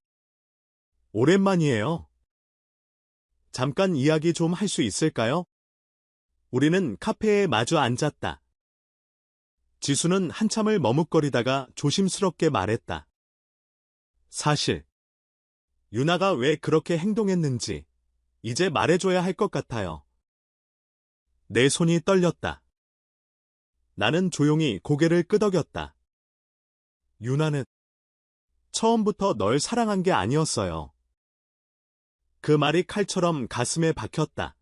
오랜만이에요. 잠깐 이야기 좀 할 수 있을까요? 우리는 카페에 마주 앉았다. 지수는 한참을 머뭇거리다가 조심스럽게 말했다. 사실, 유나가 왜 그렇게 행동했는지 이제 말해줘야 할 것 같아요. 내 손이 떨렸다. 나는 조용히 고개를 끄덕였다. 유나는 처음부터 널 사랑한 게 아니었어요. 그 말이 칼처럼 가슴에 박혔다.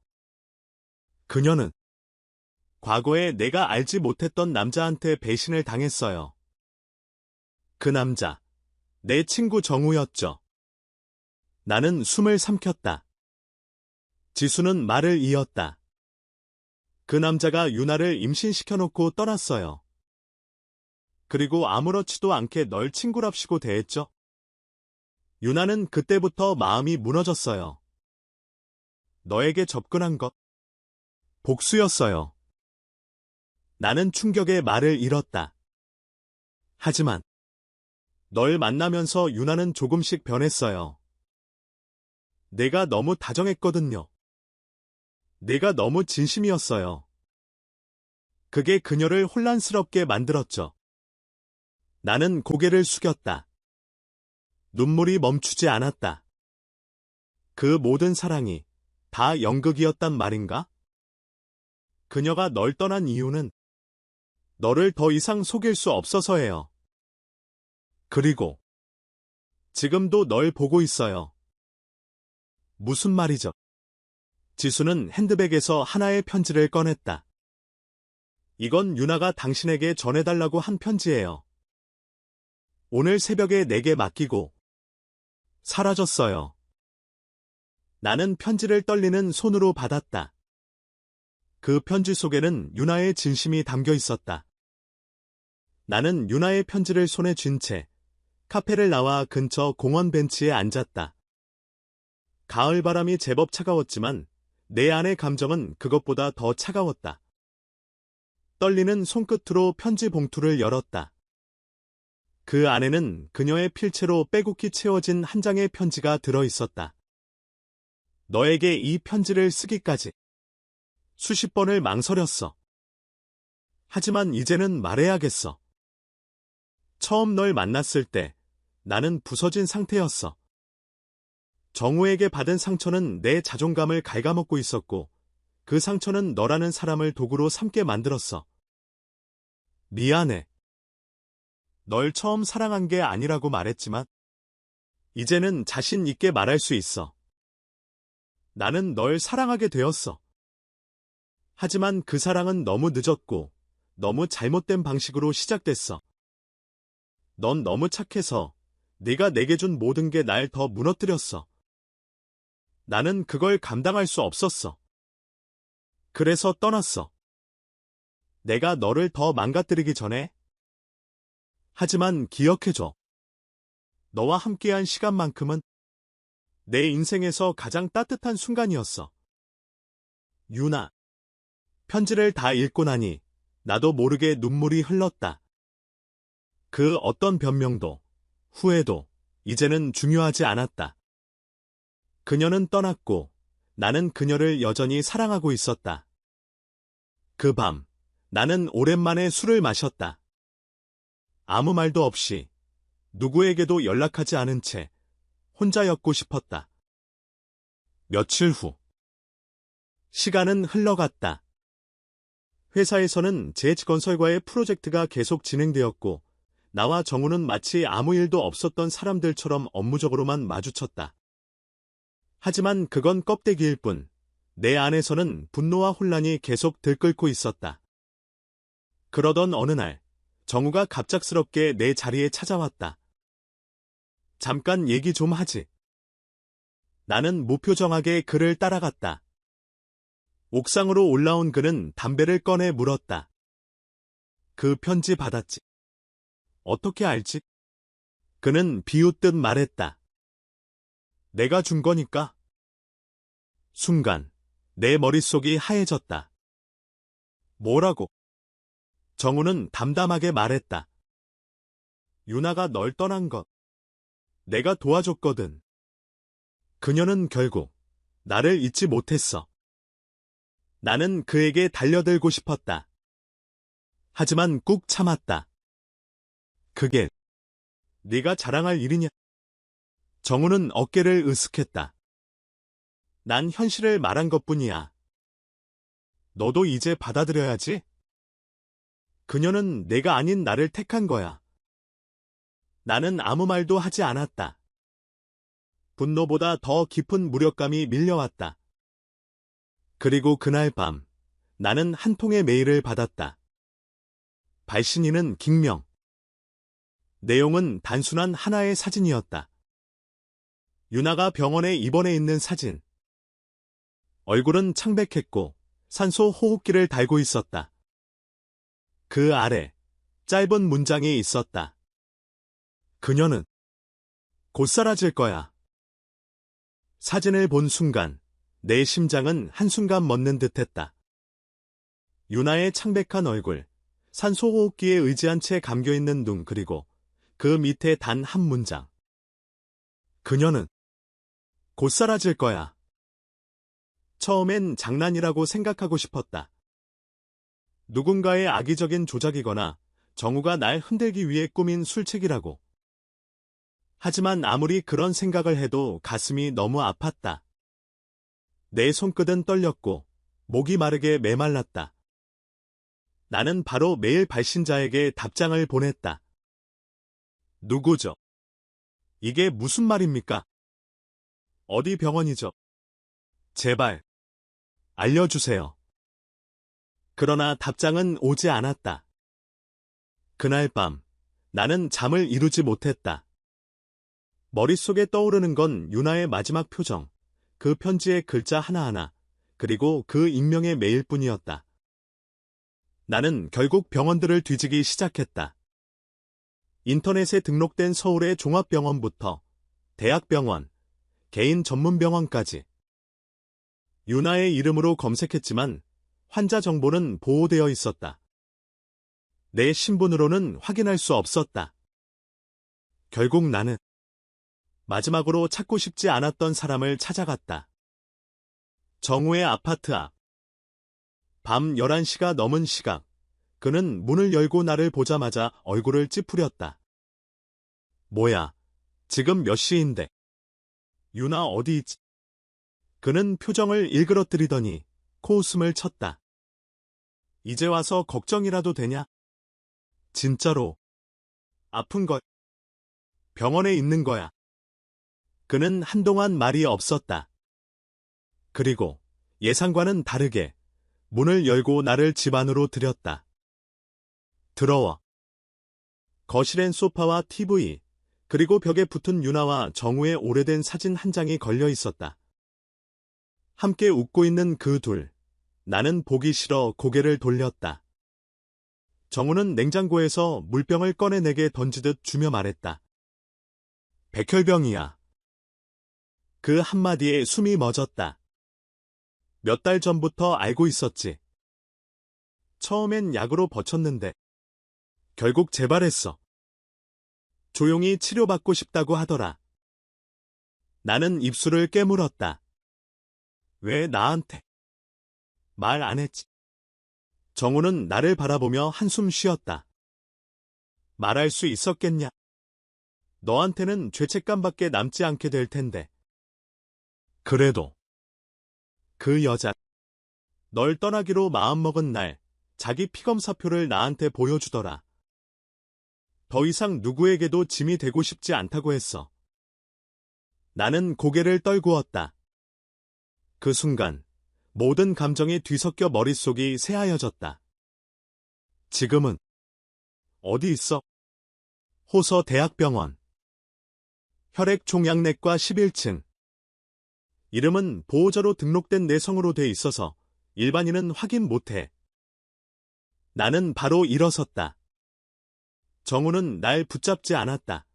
그녀는 과거에 내가 알지 못했던 남자한테 배신을 당했어요. 그 남자, 내 친구 정우였죠. 나는 숨을 삼켰다. 지수는 말을 이었다. 그 남자가 유나를 임신시켜놓고 떠났어요. 그리고 아무렇지도 않게 널 친구랍시고 대했죠. 유나는 그때부터 마음이 무너졌어요. 너에게 접근한 것, 복수였어요. 나는 충격에 말을 잃었다. 하지만 널 만나면서 유나는 조금씩 변했어요. 내가 너무 다정했거든요. 내가 너무 진심이었어요. 그게 그녀를 혼란스럽게 만들었죠. 나는 고개를 숙였다. 눈물이 멈추지 않았다. 그 모든 사랑이 다 연극이었단 말인가? 그녀가 널 떠난 이유는 너를 더 이상 속일 수 없어서예요. 그리고 지금도 널 보고 있어요. 무슨 말이죠? 지수는 핸드백에서 하나의 편지를 꺼냈다. 이건 유나가 당신에게 전해달라고 한 편지예요. 오늘 새벽에 내게 맡기고 사라졌어요. 나는 편지를 떨리는 손으로 받았다. 그 편지 속에는 유나의 진심이 담겨 있었다. 나는 유나의 편지를 손에 쥔 채 카페를 나와 근처 공원 벤치에 앉았다. 가을바람이 제법 차가웠지만 내 안의 감정은 그것보다 더 차가웠다. 떨리는 손끝으로 편지 봉투를 열었다. 그 안에는 그녀의 필체로 빼곡히 채워진 한 장의 편지가 들어 있었다. 너에게 이 편지를 쓰기까지 수십 번을 망설였어. 하지만 이제는 말해야겠어. 처음 널 만났을 때 나는 부서진 상태였어. 정우에게 받은 상처는 내 자존감을 갉아먹고 있었고 그 상처는 너라는 사람을 도구로 삼게 만들었어. 미안해. 널 처음 사랑한 게 아니라고 말했지만 이제는 자신 있게 말할 수 있어. 나는 널 사랑하게 되었어. 하지만 그 사랑은 너무 늦었고 너무 잘못된 방식으로 시작됐어. 넌 너무 착해서 네가 내게 준 모든 게 날 더 무너뜨렸어. 나는 그걸 감당할 수 없었어. 그래서 떠났어. 내가 너를 더 망가뜨리기 전에. 하지만 기억해줘. 너와 함께한 시간만큼은 내 인생에서 가장 따뜻한 순간이었어. 유나. 편지를 다 읽고 나니 나도 모르게 눈물이 흘렀다. 그 어떤 변명도, 후회도 이제는 중요하지 않았다. 그녀는 떠났고 나는 그녀를 여전히 사랑하고 있었다. 그 밤, 나는 오랜만에 술을 마셨다. 아무 말도 없이 누구에게도 연락하지 않은 채 혼자였고 싶었다. 며칠 후. 시간은 흘러갔다. 회사에서는 재건설과의 프로젝트가 계속 진행되었고, 나와 정우는 마치 아무 일도 없었던 사람들처럼 업무적으로만 마주쳤다. 하지만 그건 껍데기일 뿐, 내 안에서는 분노와 혼란이 계속 들끓고 있었다. 그러던 어느 날, 정우가 갑작스럽게 내 자리에 찾아왔다. 잠깐 얘기 좀 하지. 나는 무표정하게 그를 따라갔다. 옥상으로 올라온 그는 담배를 꺼내 물었다. 그 편지 받았지? 어떻게 알지? 그는 비웃듯 말했다. 내가 준 거니까. 순간 내 머릿속이 하얘졌다. 뭐라고? 정우는 담담하게 말했다. 유나가 널 떠난 것. 내가 도와줬거든. 그녀는 결국 나를 잊지 못했어. 나는 그에게 달려들고 싶었다. 하지만 꾹 참았다. 그게 네가 자랑할 일이냐? 정우는 어깨를 으쓱했다. 난 현실을 말한 것뿐이야. 너도 이제 받아들여야지. 그녀는 내가 아닌 나를 택한 거야. 나는 아무 말도 하지 않았다. 분노보다 더 깊은 무력감이 밀려왔다. 그리고 그날 밤, 나는 한 통의 메일을 받았다. 발신인은 익명. 내용은 단순한 하나의 사진이었다. 유나가 병원에 입원해 있는 사진. 얼굴은 창백했고 산소 호흡기를 달고 있었다. 그 아래 짧은 문장이 있었다. 그녀는 곧 사라질 거야. 사진을 본 순간 내 심장은 한순간 멎는 듯했다. 유나의 창백한 얼굴, 산소호흡기에 의지한 채 감겨있는 눈, 그리고 그 밑에 단 한 문장. 그녀는 곧 사라질 거야. 처음엔 장난이라고 생각하고 싶었다. 누군가의 악의적인 조작이거나 정우가 날 흔들기 위해 꾸민 술책이라고. 하지만 아무리 그런 생각을 해도 가슴이 너무 아팠다. 내 손끝은 떨렸고 목이 마르게 메말랐다. 나는 바로 메일 발신자에게 답장을 보냈다. 누구죠? 이게 무슨 말입니까? 어디 병원이죠? 제발 알려주세요. 그러나 답장은 오지 않았다. 그날 밤 나는 잠을 이루지 못했다. 머릿속에 떠오르는 건 유나의 마지막 표정, 그 편지의 글자 하나하나, 그리고 그 익명의 메일뿐이었다. 나는 결국 병원들을 뒤지기 시작했다. 인터넷에 등록된 서울의 종합병원부터 대학병원, 개인 전문병원까지. 유나의 이름으로 검색했지만 환자 정보는 보호되어 있었다. 내 신분으로는 확인할 수 없었다. 결국 나는 마지막으로 찾고 싶지 않았던 사람을 찾아갔다. 정우의 아파트 앞. 밤 11시가 넘은 시각, 그는 문을 열고 나를 보자마자 얼굴을 찌푸렸다. 뭐야, 지금 몇 시인데? 유나 어디 있지? 그는 표정을 일그러뜨리더니 코웃음을 쳤다. 이제 와서 걱정이라도 되냐? 진짜로. 아픈 걸. 병원에 있는 거야. 그는 한동안 말이 없었다. 그리고 예상과는 다르게 문을 열고 나를 집 안으로 들였다. 들어와. 거실엔 소파와 TV, 그리고 벽에 붙은 유나와 정우의 오래된 사진 한 장이 걸려 있었다. 함께 웃고 있는 그 둘. 나는 보기 싫어 고개를 돌렸다. 정우는 냉장고에서 물병을 꺼내 내게 던지듯 주며 말했다. 백혈병이야. 그 한마디에 숨이 멎었다. 몇 달 전부터 알고 있었지. 처음엔 약으로 버텼는데 결국 재발했어. 조용히 치료받고 싶다고 하더라. 나는 입술을 깨물었다. 왜 나한테? 말 안 했지. 정우는 나를 바라보며 한숨 쉬었다. 말할 수 있었겠냐? 너한테는 죄책감밖에 남지 않게 될 텐데. 그래도 그 여자, 널 떠나기로 마음먹은 날 자기 피검사표를 나한테 보여주더라. 더 이상 누구에게도 짐이 되고 싶지 않다고 했어. 나는 고개를 떨구었다. 그 순간 모든 감정이 뒤섞여 머릿속이 새하얘졌다. 지금은 어디 있어? 호서 대학병원. 혈액종양내과 11층. 이름은 보호자로 등록된 내 성으로 돼 있어서 일반인은 확인 못해. 나는 바로 일어섰다. 정우는 날 붙잡지 않았다.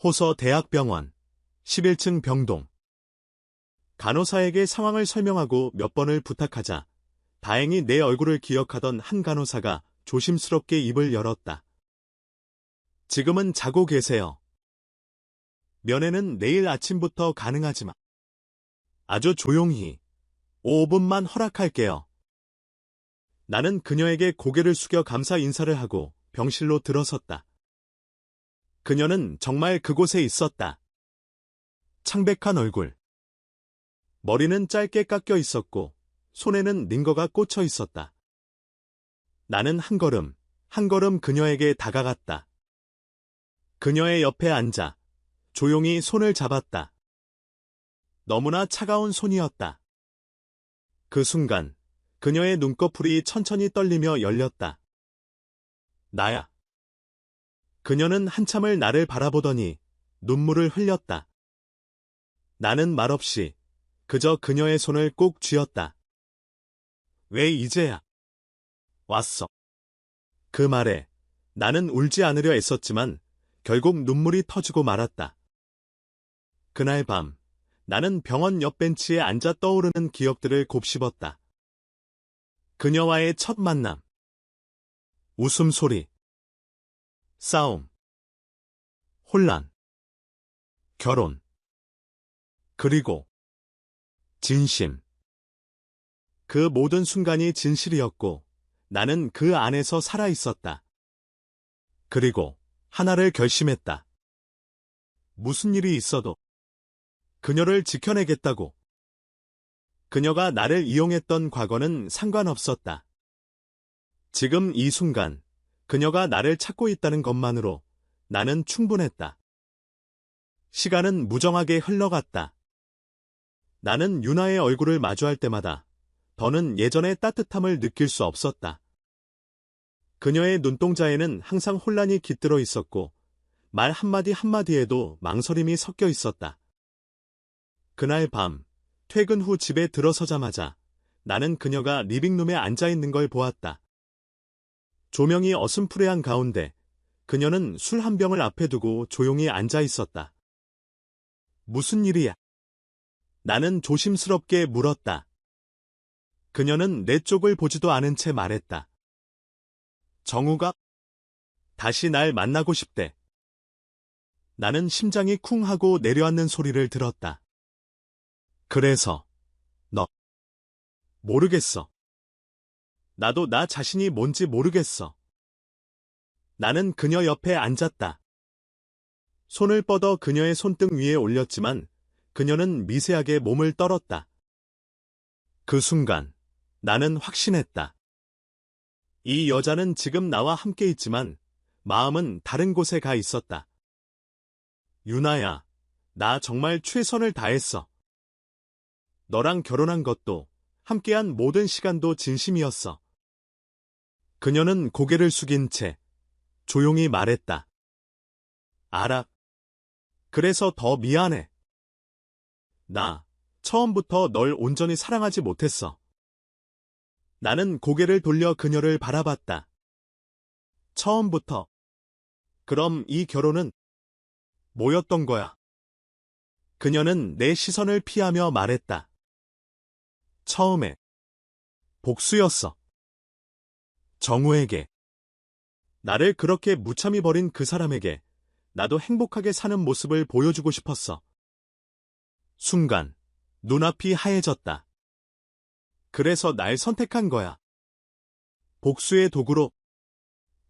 호서 대학병원 11층 병동. 간호사에게 상황을 설명하고 몇 번을 부탁하자 다행히 내 얼굴을 기억하던 한 간호사가 조심스럽게 입을 열었다. 지금은 자고 계세요. 면회는 내일 아침부터 가능하지만 아주 조용히 5분만 허락할게요. 나는 그녀에게 고개를 숙여 감사 인사를 하고 병실로 들어섰다. 그녀는 정말 그곳에 있었다. 창백한 얼굴. 머리는 짧게 깎여 있었고 손에는 링거가 꽂혀 있었다. 나는 한 걸음 그녀에게 다가갔다. 그녀의 옆에 앉아 조용히 손을 잡았다. 너무나 차가운 손이었다. 그 순간 그녀의 눈꺼풀이 천천히 떨리며 열렸다. 나야. 그녀는 한참을 나를 바라보더니 눈물을 흘렸다. 나는 말없이 그저 그녀의 손을 꼭 쥐었다. 왜 이제야 왔어? 그 말에 나는 울지 않으려 애썼지만 결국 눈물이 터지고 말았다. 그날 밤 나는 병원 옆 벤치에 앉아 떠오르는 기억들을 곱씹었다. 그녀와의 첫 만남. 웃음소리. 싸움. 혼란. 결혼. 그리고 진심. 그 모든 순간이 진실이었고 나는 그 안에서 살아 있었다. 그리고 하나를 결심했다. 무슨 일이 있어도 그녀를 지켜내겠다고. 그녀가 나를 이용했던 과거는 상관없었다. 지금 이 순간 그녀가 나를 찾고 있다는 것만으로 나는 충분했다. 시간은 무정하게 흘러갔다. 나는 유나의 얼굴을 마주할 때마다 더는 예전의 따뜻함을 느낄 수 없었다. 그녀의 눈동자에는 항상 혼란이 깃들어 있었고 말 한마디 한마디에도 망설임이 섞여 있었다. 그날 밤 퇴근 후 집에 들어서자마자 나는 그녀가 리빙룸에 앉아있는 걸 보았다. 조명이 어슴푸레한 가운데 그녀는 술 한 병을 앞에 두고 조용히 앉아 있었다. 무슨 일이야? 나는 조심스럽게 물었다. 그녀는 내 쪽을 보지도 않은 채 말했다. 정우가 다시 날 만나고 싶대. 나는 심장이 쿵 하고 내려앉는 소리를 들었다. 그래서 너 모르겠어. 나도 나 자신이 뭔지 모르겠어. 나는 그녀 옆에 앉았다. 손을 뻗어 그녀의 손등 위에 올렸지만 그녀는 미세하게 몸을 떨었다. 그 순간 나는 확신했다. 이 여자는 지금 나와 함께 있지만 마음은 다른 곳에 가 있었다. 유나야, 나 정말 최선을 다했어. 너랑 결혼한 것도 함께한 모든 시간도 진심이었어. 그녀는 고개를 숙인 채 조용히 말했다. 알아. 그래서 더 미안해. 나 처음부터 널 온전히 사랑하지 못했어. 나는 고개를 돌려 그녀를 바라봤다. 처음부터. 그럼 이 결혼은 뭐였던 거야? 그녀는 내 시선을 피하며 말했다. 처음에 복수였어. 정우에게. 나를 그렇게 무참히 버린 그 사람에게 나도 행복하게 사는 모습을 보여주고 싶었어. 순간 눈앞이 하얘졌다. 그래서 날 선택한 거야. 복수의 도구로.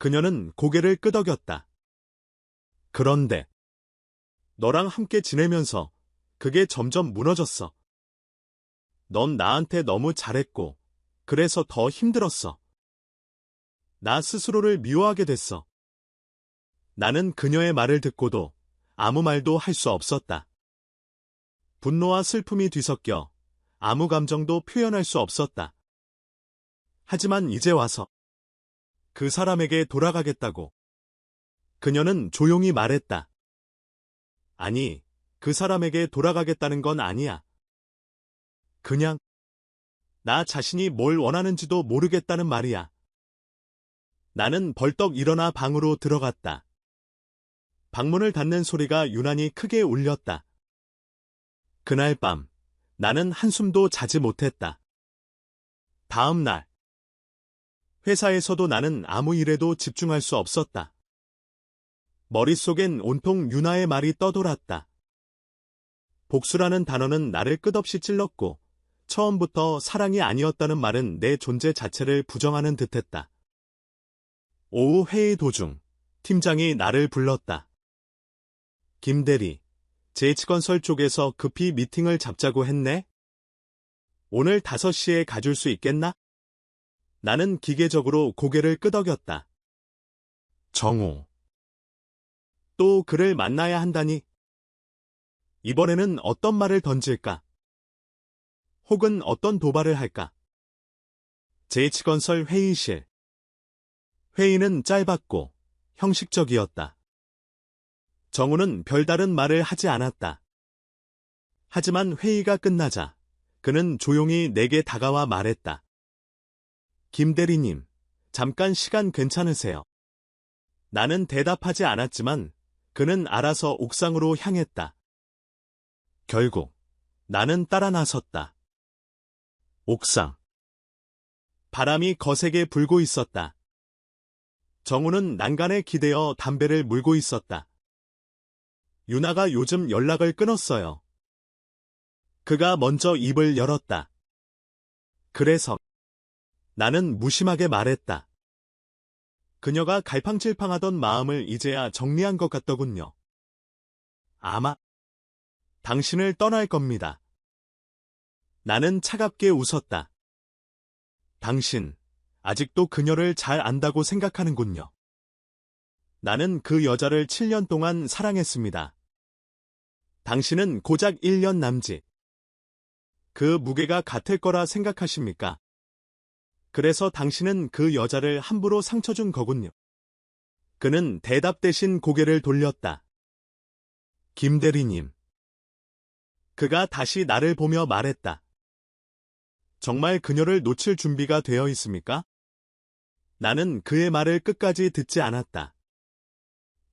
그녀는 고개를 끄덕였다. 그런데 너랑 함께 지내면서 그게 점점 무너졌어. 넌 나한테 너무 잘했고, 그래서 더 힘들었어. 나 스스로를 미워하게 됐어. 나는 그녀의 말을 듣고도 아무 말도 할 수 없었다. 분노와 슬픔이 뒤섞여 아무 감정도 표현할 수 없었다. 하지만 이제 와서 그 사람에게 돌아가겠다고 그녀는 조용히 말했다. 아니, 그 사람에게 돌아가겠다는 건 아니야. 그냥 나 자신이 뭘 원하는지도 모르겠다는 말이야. 나는 벌떡 일어나 방으로 들어갔다. 방문을 닫는 소리가 유난히 크게 울렸다. 그날 밤, 나는 한숨도 자지 못했다. 다음 날, 회사에서도 나는 아무 일에도 집중할 수 없었다. 머릿속엔 온통 유나의 말이 떠돌았다. 복수라는 단어는 나를 끝없이 찔렀고, 처음부터 사랑이 아니었다는 말은 내 존재 자체를 부정하는 듯했다. 오후 회의 도중, 팀장이 나를 불렀다. 김대리, 제이치건설 쪽에서 급히 미팅을 잡자고 했네? 오늘 5시에 가줄 수 있겠나? 나는 기계적으로 고개를 끄덕였다. 정호. 또 그를 만나야 한다니? 이번에는 어떤 말을 던질까? 혹은 어떤 도발을 할까? 제이치건설 회의실. 회의는 짧았고 형식적이었다. 정우는 별다른 말을 하지 않았다. 하지만 회의가 끝나자 그는 조용히 내게 다가와 말했다. 김 대리님, 잠깐 시간 괜찮으세요? 나는 대답하지 않았지만 그는 알아서 옥상으로 향했다. 결국 나는 따라 나섰다. 옥상. 바람이 거세게 불고 있었다. 정우는 난간에 기대어 담배를 물고 있었다. 유나가 요즘 연락을 끊었어요. 그가 먼저 입을 열었다. 그래서 나는 무심하게 말했다. 그녀가 갈팡질팡하던 마음을 이제야 정리한 것 같더군요. 아마 당신을 떠날 겁니다. 나는 차갑게 웃었다. 당신, 아직도 그녀를 잘 안다고 생각하는군요. 나는 그 여자를 7년 동안 사랑했습니다. 당신은 고작 1년 남짓. 그 무게가 같을 거라 생각하십니까? 그래서 당신은 그 여자를 함부로 상처 준 거군요. 그는 대답 대신 고개를 돌렸다. 김 대리님. 그가 다시 나를 보며 말했다. 정말 그녀를 놓칠 준비가 되어 있습니까? 나는 그의 말을 끝까지 듣지 않았다.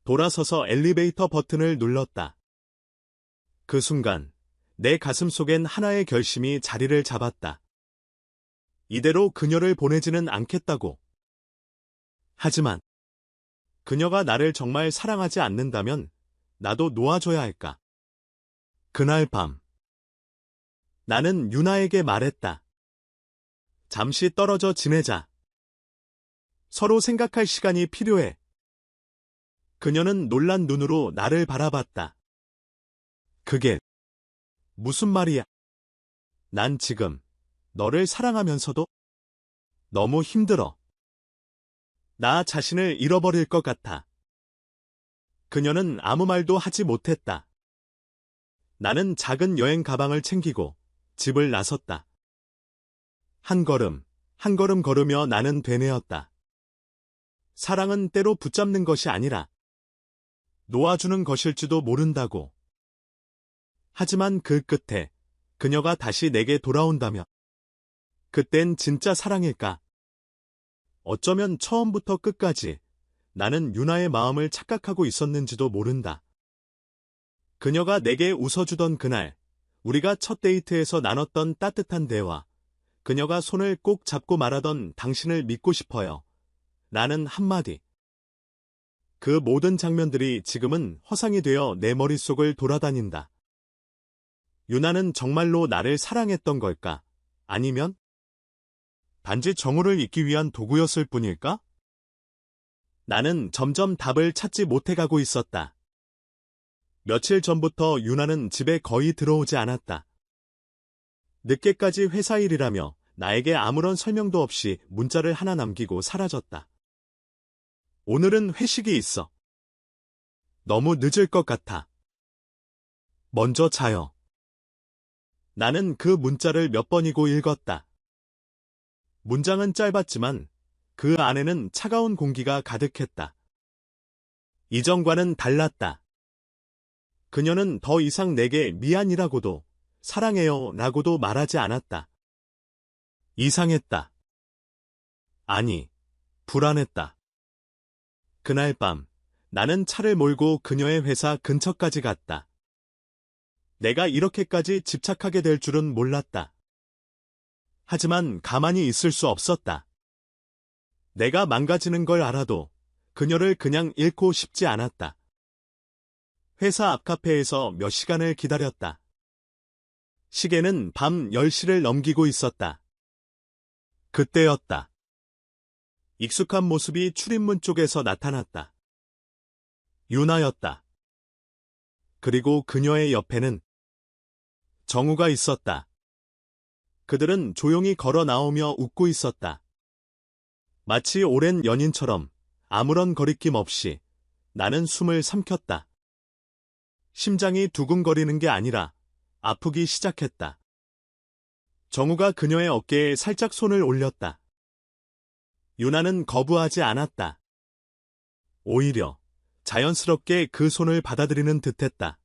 돌아서서 엘리베이터 버튼을 눌렀다. 그 순간 내 가슴 속엔 하나의 결심이 자리를 잡았다. 이대로 그녀를 보내지는 않겠다고. 하지만 그녀가 나를 정말 사랑하지 않는다면 나도 놓아줘야 할까? 그날 밤 나는 유나에게 말했다. 잠시 떨어져 지내자. 서로 생각할 시간이 필요해. 그녀는 놀란 눈으로 나를 바라봤다. 그게 무슨 말이야? 난 지금 너를 사랑하면서도 너무 힘들어. 나 자신을 잃어버릴 것 같아. 그녀는 아무 말도 하지 못했다. 나는 작은 여행 가방을 챙기고 집을 나섰다. 한 걸음, 한 걸음 걸으며 나는 되뇌었다. 사랑은 때로 붙잡는 것이 아니라 놓아주는 것일지도 모른다고. 하지만 그 끝에 그녀가 다시 내게 돌아온다면 그땐 진짜 사랑일까? 어쩌면 처음부터 끝까지 나는 유나의 마음을 착각하고 있었는지도 모른다. 그녀가 내게 웃어주던 그날, 우리가 첫 데이트에서 나눴던 따뜻한 대화, 그녀가 손을 꼭 잡고 말하던 당신을 믿고 싶어요. 라는 한마디. 그 모든 장면들이 지금은 허상이 되어 내 머릿속을 돌아다닌다. 유나는 정말로 나를 사랑했던 걸까? 아니면 단지 정우를 잊기 위한 도구였을 뿐일까? 나는 점점 답을 찾지 못해가고 있었다. 며칠 전부터 유나는 집에 거의 들어오지 않았다. 늦게까지 회사 일이라며 나에게 아무런 설명도 없이 문자를 하나 남기고 사라졌다. 오늘은 회식이 있어. 너무 늦을 것 같아. 먼저 자요. 나는 그 문자를 몇 번이고 읽었다. 문장은 짧았지만 그 안에는 차가운 공기가 가득했다. 이전과는 달랐다. 그녀는 더 이상 내게 미안이라고도 사랑해요 라고도 말하지 않았다. 이상했다. 아니, 불안했다. 그날 밤 나는 차를 몰고 그녀의 회사 근처까지 갔다. 내가 이렇게까지 집착하게 될 줄은 몰랐다. 하지만 가만히 있을 수 없었다. 내가 망가지는 걸 알아도 그녀를 그냥 잃고 싶지 않았다. 회사 앞 카페에서 몇 시간을 기다렸다. 시계는 밤 10시를 넘기고 있었다. 그때였다. 익숙한 모습이 출입문 쪽에서 나타났다. 유나였다. 그리고 그녀의 옆에는 정우가 있었다. 그들은 조용히 걸어 나오며 웃고 있었다. 마치 오랜 연인처럼 아무런 거리낌 없이 나는 숨을 삼켰다. 심장이 두근거리는 게 아니라 아프기 시작했다. 정우가 그녀의 어깨에 살짝 손을 올렸다. 유나는 거부하지 않았다. 오히려 자연스럽게 그 손을 받아들이는 듯했다.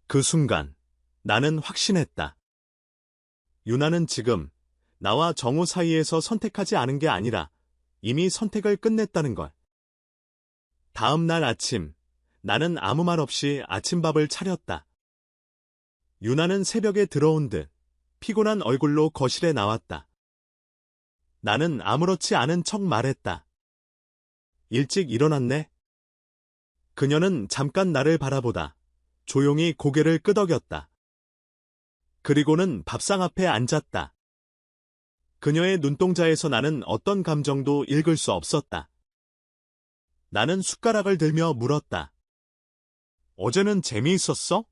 그 순간 나는 확신했다. 유나는 지금 나와 정우 사이에서 선택하지 않은 게 아니라 이미 선택을 끝냈다는 걸. 다음 날 아침, 나는 아무 말 없이 아침밥을 차렸다. 유나는 새벽에 들어온 듯 피곤한 얼굴로 거실에 나왔다. 나는 아무렇지 않은 척 말했다. 일찍 일어났네? 그녀는 잠깐 나를 바라보다 조용히 고개를 끄덕였다. 그리고는 밥상 앞에 앉았다. 그녀의 눈동자에서 나는 어떤 감정도 읽을 수 없었다. 나는 숟가락을 들며 물었다. 어제는 재미있었어?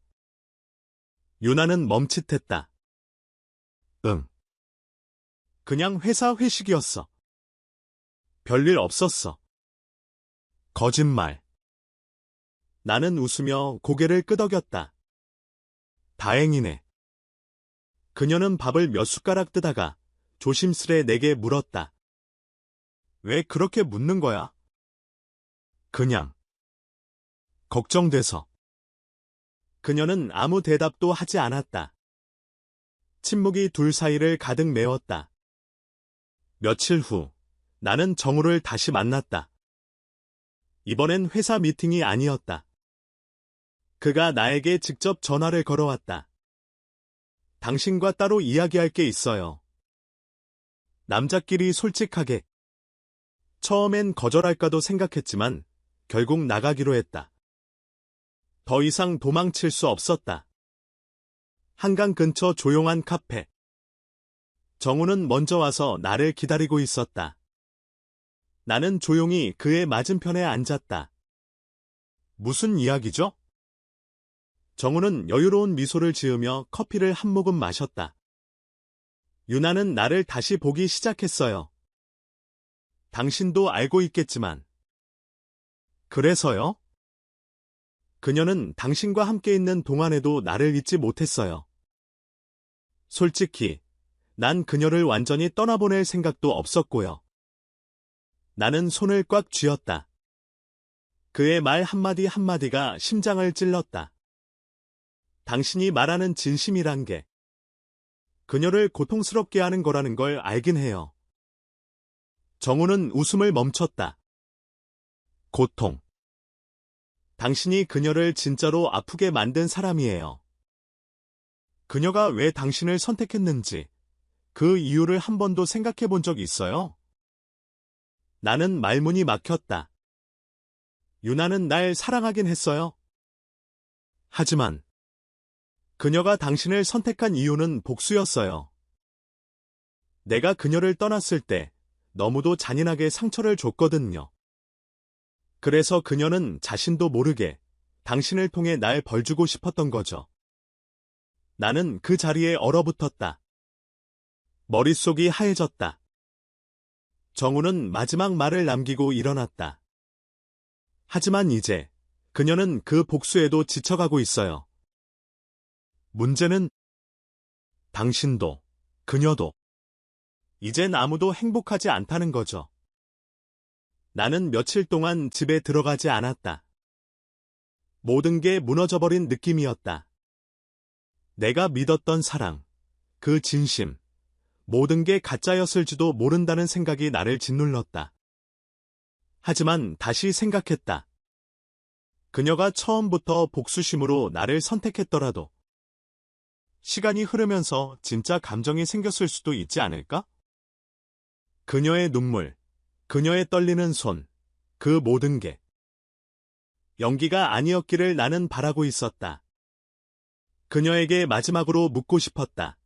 유나는 멈칫했다. 응. 그냥 회사 회식이었어. 별일 없었어. 거짓말. 나는 웃으며 고개를 끄덕였다. 다행이네. 그녀는 밥을 몇 숟가락 뜨다가 조심스레 내게 물었다. 왜 그렇게 묻는 거야? 그냥. 걱정돼서. 그녀는 아무 대답도 하지 않았다. 침묵이 둘 사이를 가득 메웠다. 며칠 후, 나는 정우를 다시 만났다. 이번엔 회사 미팅이 아니었다. 그가 나에게 직접 전화를 걸어왔다. 당신과 따로 이야기할 게 있어요. 남자끼리 솔직하게. 처음엔 거절할까도 생각했지만 결국 나가기로 했다. 더 이상 도망칠 수 없었다. 한강 근처 조용한 카페. 정우는 먼저 와서 나를 기다리고 있었다. 나는 조용히 그의 맞은편에 앉았다. 무슨 이야기죠? 정우는 여유로운 미소를 지으며 커피를 한 모금 마셨다. 유나는 나를 다시 보기 시작했어요. 당신도 알고 있겠지만. 그래서요? 그녀는 당신과 함께 있는 동안에도 나를 잊지 못했어요. 솔직히, 난 그녀를 완전히 떠나보낼 생각도 없었고요. 나는 손을 꽉 쥐었다. 그의 말 한마디 한마디가 심장을 찔렀다. 당신이 말하는 진심이란 게 그녀를 고통스럽게 하는 거라는 걸 알긴 해요. 정우는 웃음을 멈췄다. 고통. 당신이 그녀를 진짜로 아프게 만든 사람이에요. 그녀가 왜 당신을 선택했는지 그 이유를 한 번도 생각해 본 적 있어요? 나는 말문이 막혔다. 유나는 날 사랑하긴 했어요. 하지만 그녀가 당신을 선택한 이유는 복수였어요. 내가 그녀를 떠났을 때 너무도 잔인하게 상처를 줬거든요. 그래서 그녀는 자신도 모르게 당신을 통해 날 벌주고 싶었던 거죠. 나는 그 자리에 얼어붙었다. 머릿속이 하얘졌다. 정우는 마지막 말을 남기고 일어났다. 하지만 이제 그녀는 그 복수에도 지쳐가고 있어요. 문제는 당신도, 그녀도, 이젠 아무도 행복하지 않다는 거죠. 나는 며칠 동안 집에 들어가지 않았다. 모든 게 무너져버린 느낌이었다. 내가 믿었던 사랑, 그 진심, 모든 게 가짜였을지도 모른다는 생각이 나를 짓눌렀다. 하지만 다시 생각했다. 그녀가 처음부터 복수심으로 나를 선택했더라도 시간이 흐르면서 진짜 감정이 생겼을 수도 있지 않을까? 그녀의 눈물, 그녀의 떨리는 손, 그 모든 게 연기가 아니었기를 나는 바라고 있었다. 그녀에게 마지막으로 묻고 싶었다.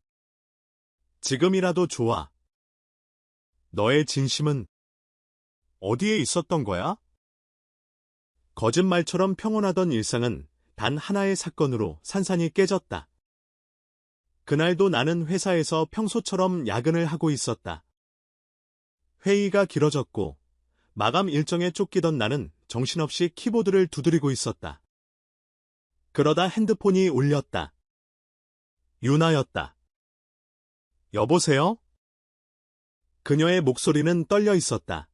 지금이라도 좋아. 너의 진심은 어디에 있었던 거야? 거짓말처럼 평온하던 일상은 단 하나의 사건으로 산산이 깨졌다. 그날도 나는 회사에서 평소처럼 야근을 하고 있었다. 회의가 길어졌고 마감 일정에 쫓기던 나는 정신없이 키보드를 두드리고 있었다. 그러다 핸드폰이 울렸다. 유나였다. 여보세요? 그녀의 목소리는 떨려 있었다.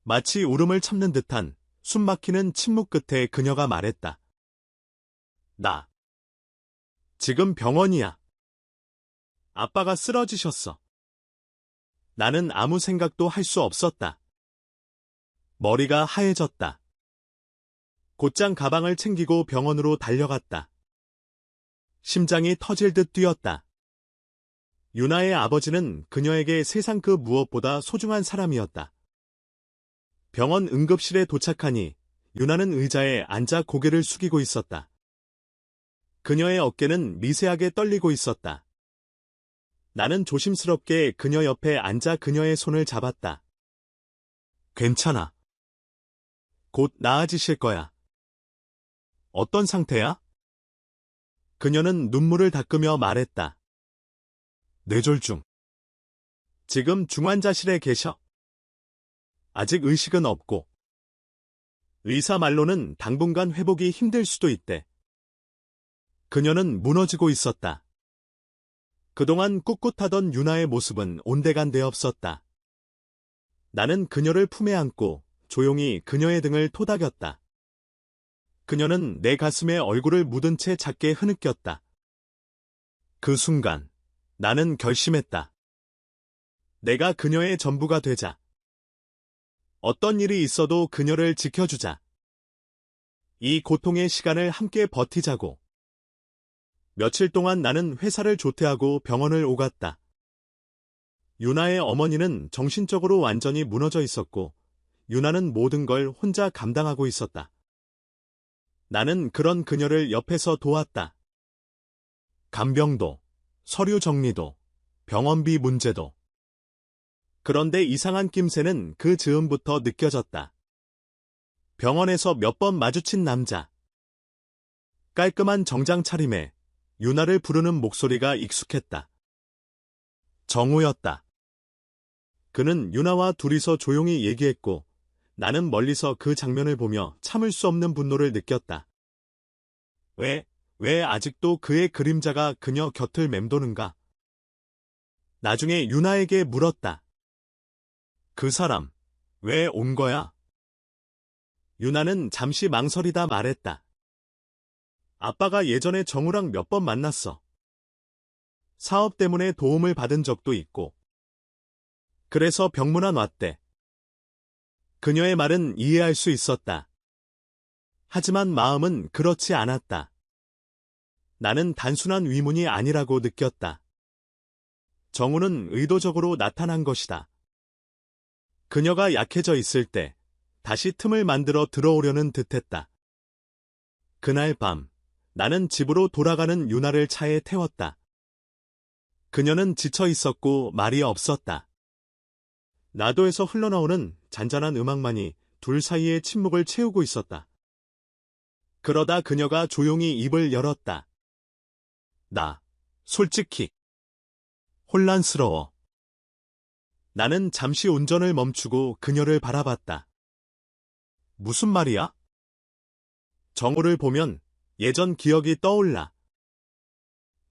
마치 울음을 참는 듯한 숨막히는 침묵 끝에 그녀가 말했다. 나 지금 병원이야. 아빠가 쓰러지셨어. 나는 아무 생각도 할 수 없었다. 머리가 하얘졌다. 곧장 가방을 챙기고 병원으로 달려갔다. 심장이 터질 듯 뛰었다. 유나의 아버지는 그녀에게 세상 그 무엇보다 소중한 사람이었다. 병원 응급실에 도착하니 유나는 의자에 앉아 고개를 숙이고 있었다. 그녀의 어깨는 미세하게 떨리고 있었다. 나는 조심스럽게 그녀 옆에 앉아 그녀의 손을 잡았다. 괜찮아. 곧 나아지실 거야. 어떤 상태야? 그녀는 눈물을 닦으며 말했다. 뇌졸중. 지금 중환자실에 계셔. 아직 의식은 없고. 의사 말로는 당분간 회복이 힘들 수도 있대. 그녀는 무너지고 있었다. 그동안 꿋꿋하던 유나의 모습은 온데간데 없었다. 나는 그녀를 품에 안고 조용히 그녀의 등을 토닥였다. 그녀는 내 가슴에 얼굴을 묻은 채 작게 흐느꼈다. 그 순간 나는 결심했다. 내가 그녀의 전부가 되자. 어떤 일이 있어도 그녀를 지켜주자. 이 고통의 시간을 함께 버티자고. 며칠 동안 나는 회사를 조퇴하고 병원을 오갔다. 유나의 어머니는 정신적으로 완전히 무너져 있었고, 유나는 모든 걸 혼자 감당하고 있었다. 나는 그런 그녀를 옆에서 도왔다. 간병도, 서류 정리도, 병원비 문제도. 그런데 이상한 낌새는 그 즈음부터 느껴졌다. 병원에서 몇 번 마주친 남자. 깔끔한 정장 차림에 유나를 부르는 목소리가 익숙했다. 정우였다. 그는 유나와 둘이서 조용히 얘기했고 나는 멀리서 그 장면을 보며 참을 수 없는 분노를 느꼈다. 왜 아직도 그의 그림자가 그녀 곁을 맴도는가? 나중에 유나에게 물었다. 그 사람, 왜 온 거야? 유나는 잠시 망설이다 말했다. 아빠가 예전에 정우랑 몇 번 만났어. 사업 때문에 도움을 받은 적도 있고. 그래서 병문안 왔대. 그녀의 말은 이해할 수 있었다. 하지만 마음은 그렇지 않았다. 나는 단순한 위문이 아니라고 느꼈다. 정우는 의도적으로 나타난 것이다. 그녀가 약해져 있을 때 다시 틈을 만들어 들어오려는 듯했다. 그날 밤 나는 집으로 돌아가는 유나를 차에 태웠다. 그녀는 지쳐 있었고 말이 없었다. 나도에서 흘러나오는 잔잔한 음악만이 둘 사이의 침묵을 채우고 있었다. 그러다 그녀가 조용히 입을 열었다. 나, 솔직히, 혼란스러워. 나는 잠시 운전을 멈추고 그녀를 바라봤다. 무슨 말이야? 정우를 보면 예전 기억이 떠올라.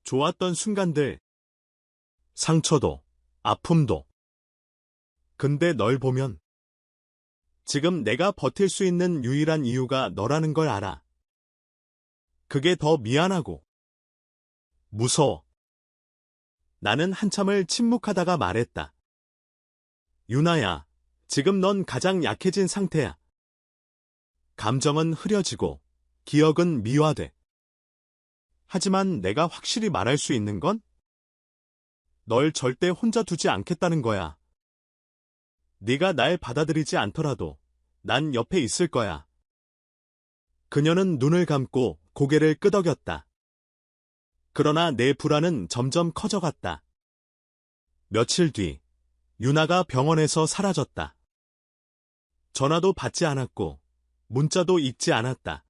좋았던 순간들, 상처도, 아픔도. 근데 널 보면 지금 내가 버틸 수 있는 유일한 이유가 너라는 걸 알아. 그게 더 미안하고 무서워. 나는 한참을 침묵하다가 말했다. 유나야, 지금 넌 가장 약해진 상태야. 감정은 흐려지고 기억은 미화돼. 하지만 내가 확실히 말할 수 있는 건 널 절대 혼자 두지 않겠다는 거야. 네가 날 받아들이지 않더라도 난 옆에 있을 거야. 그녀는 눈을 감고 고개를 끄덕였다. 그러나 내 불안은 점점 커져갔다. 며칠 뒤, 유나가 병원에서 사라졌다. 전화도 받지 않았고 문자도 읽지 않았다.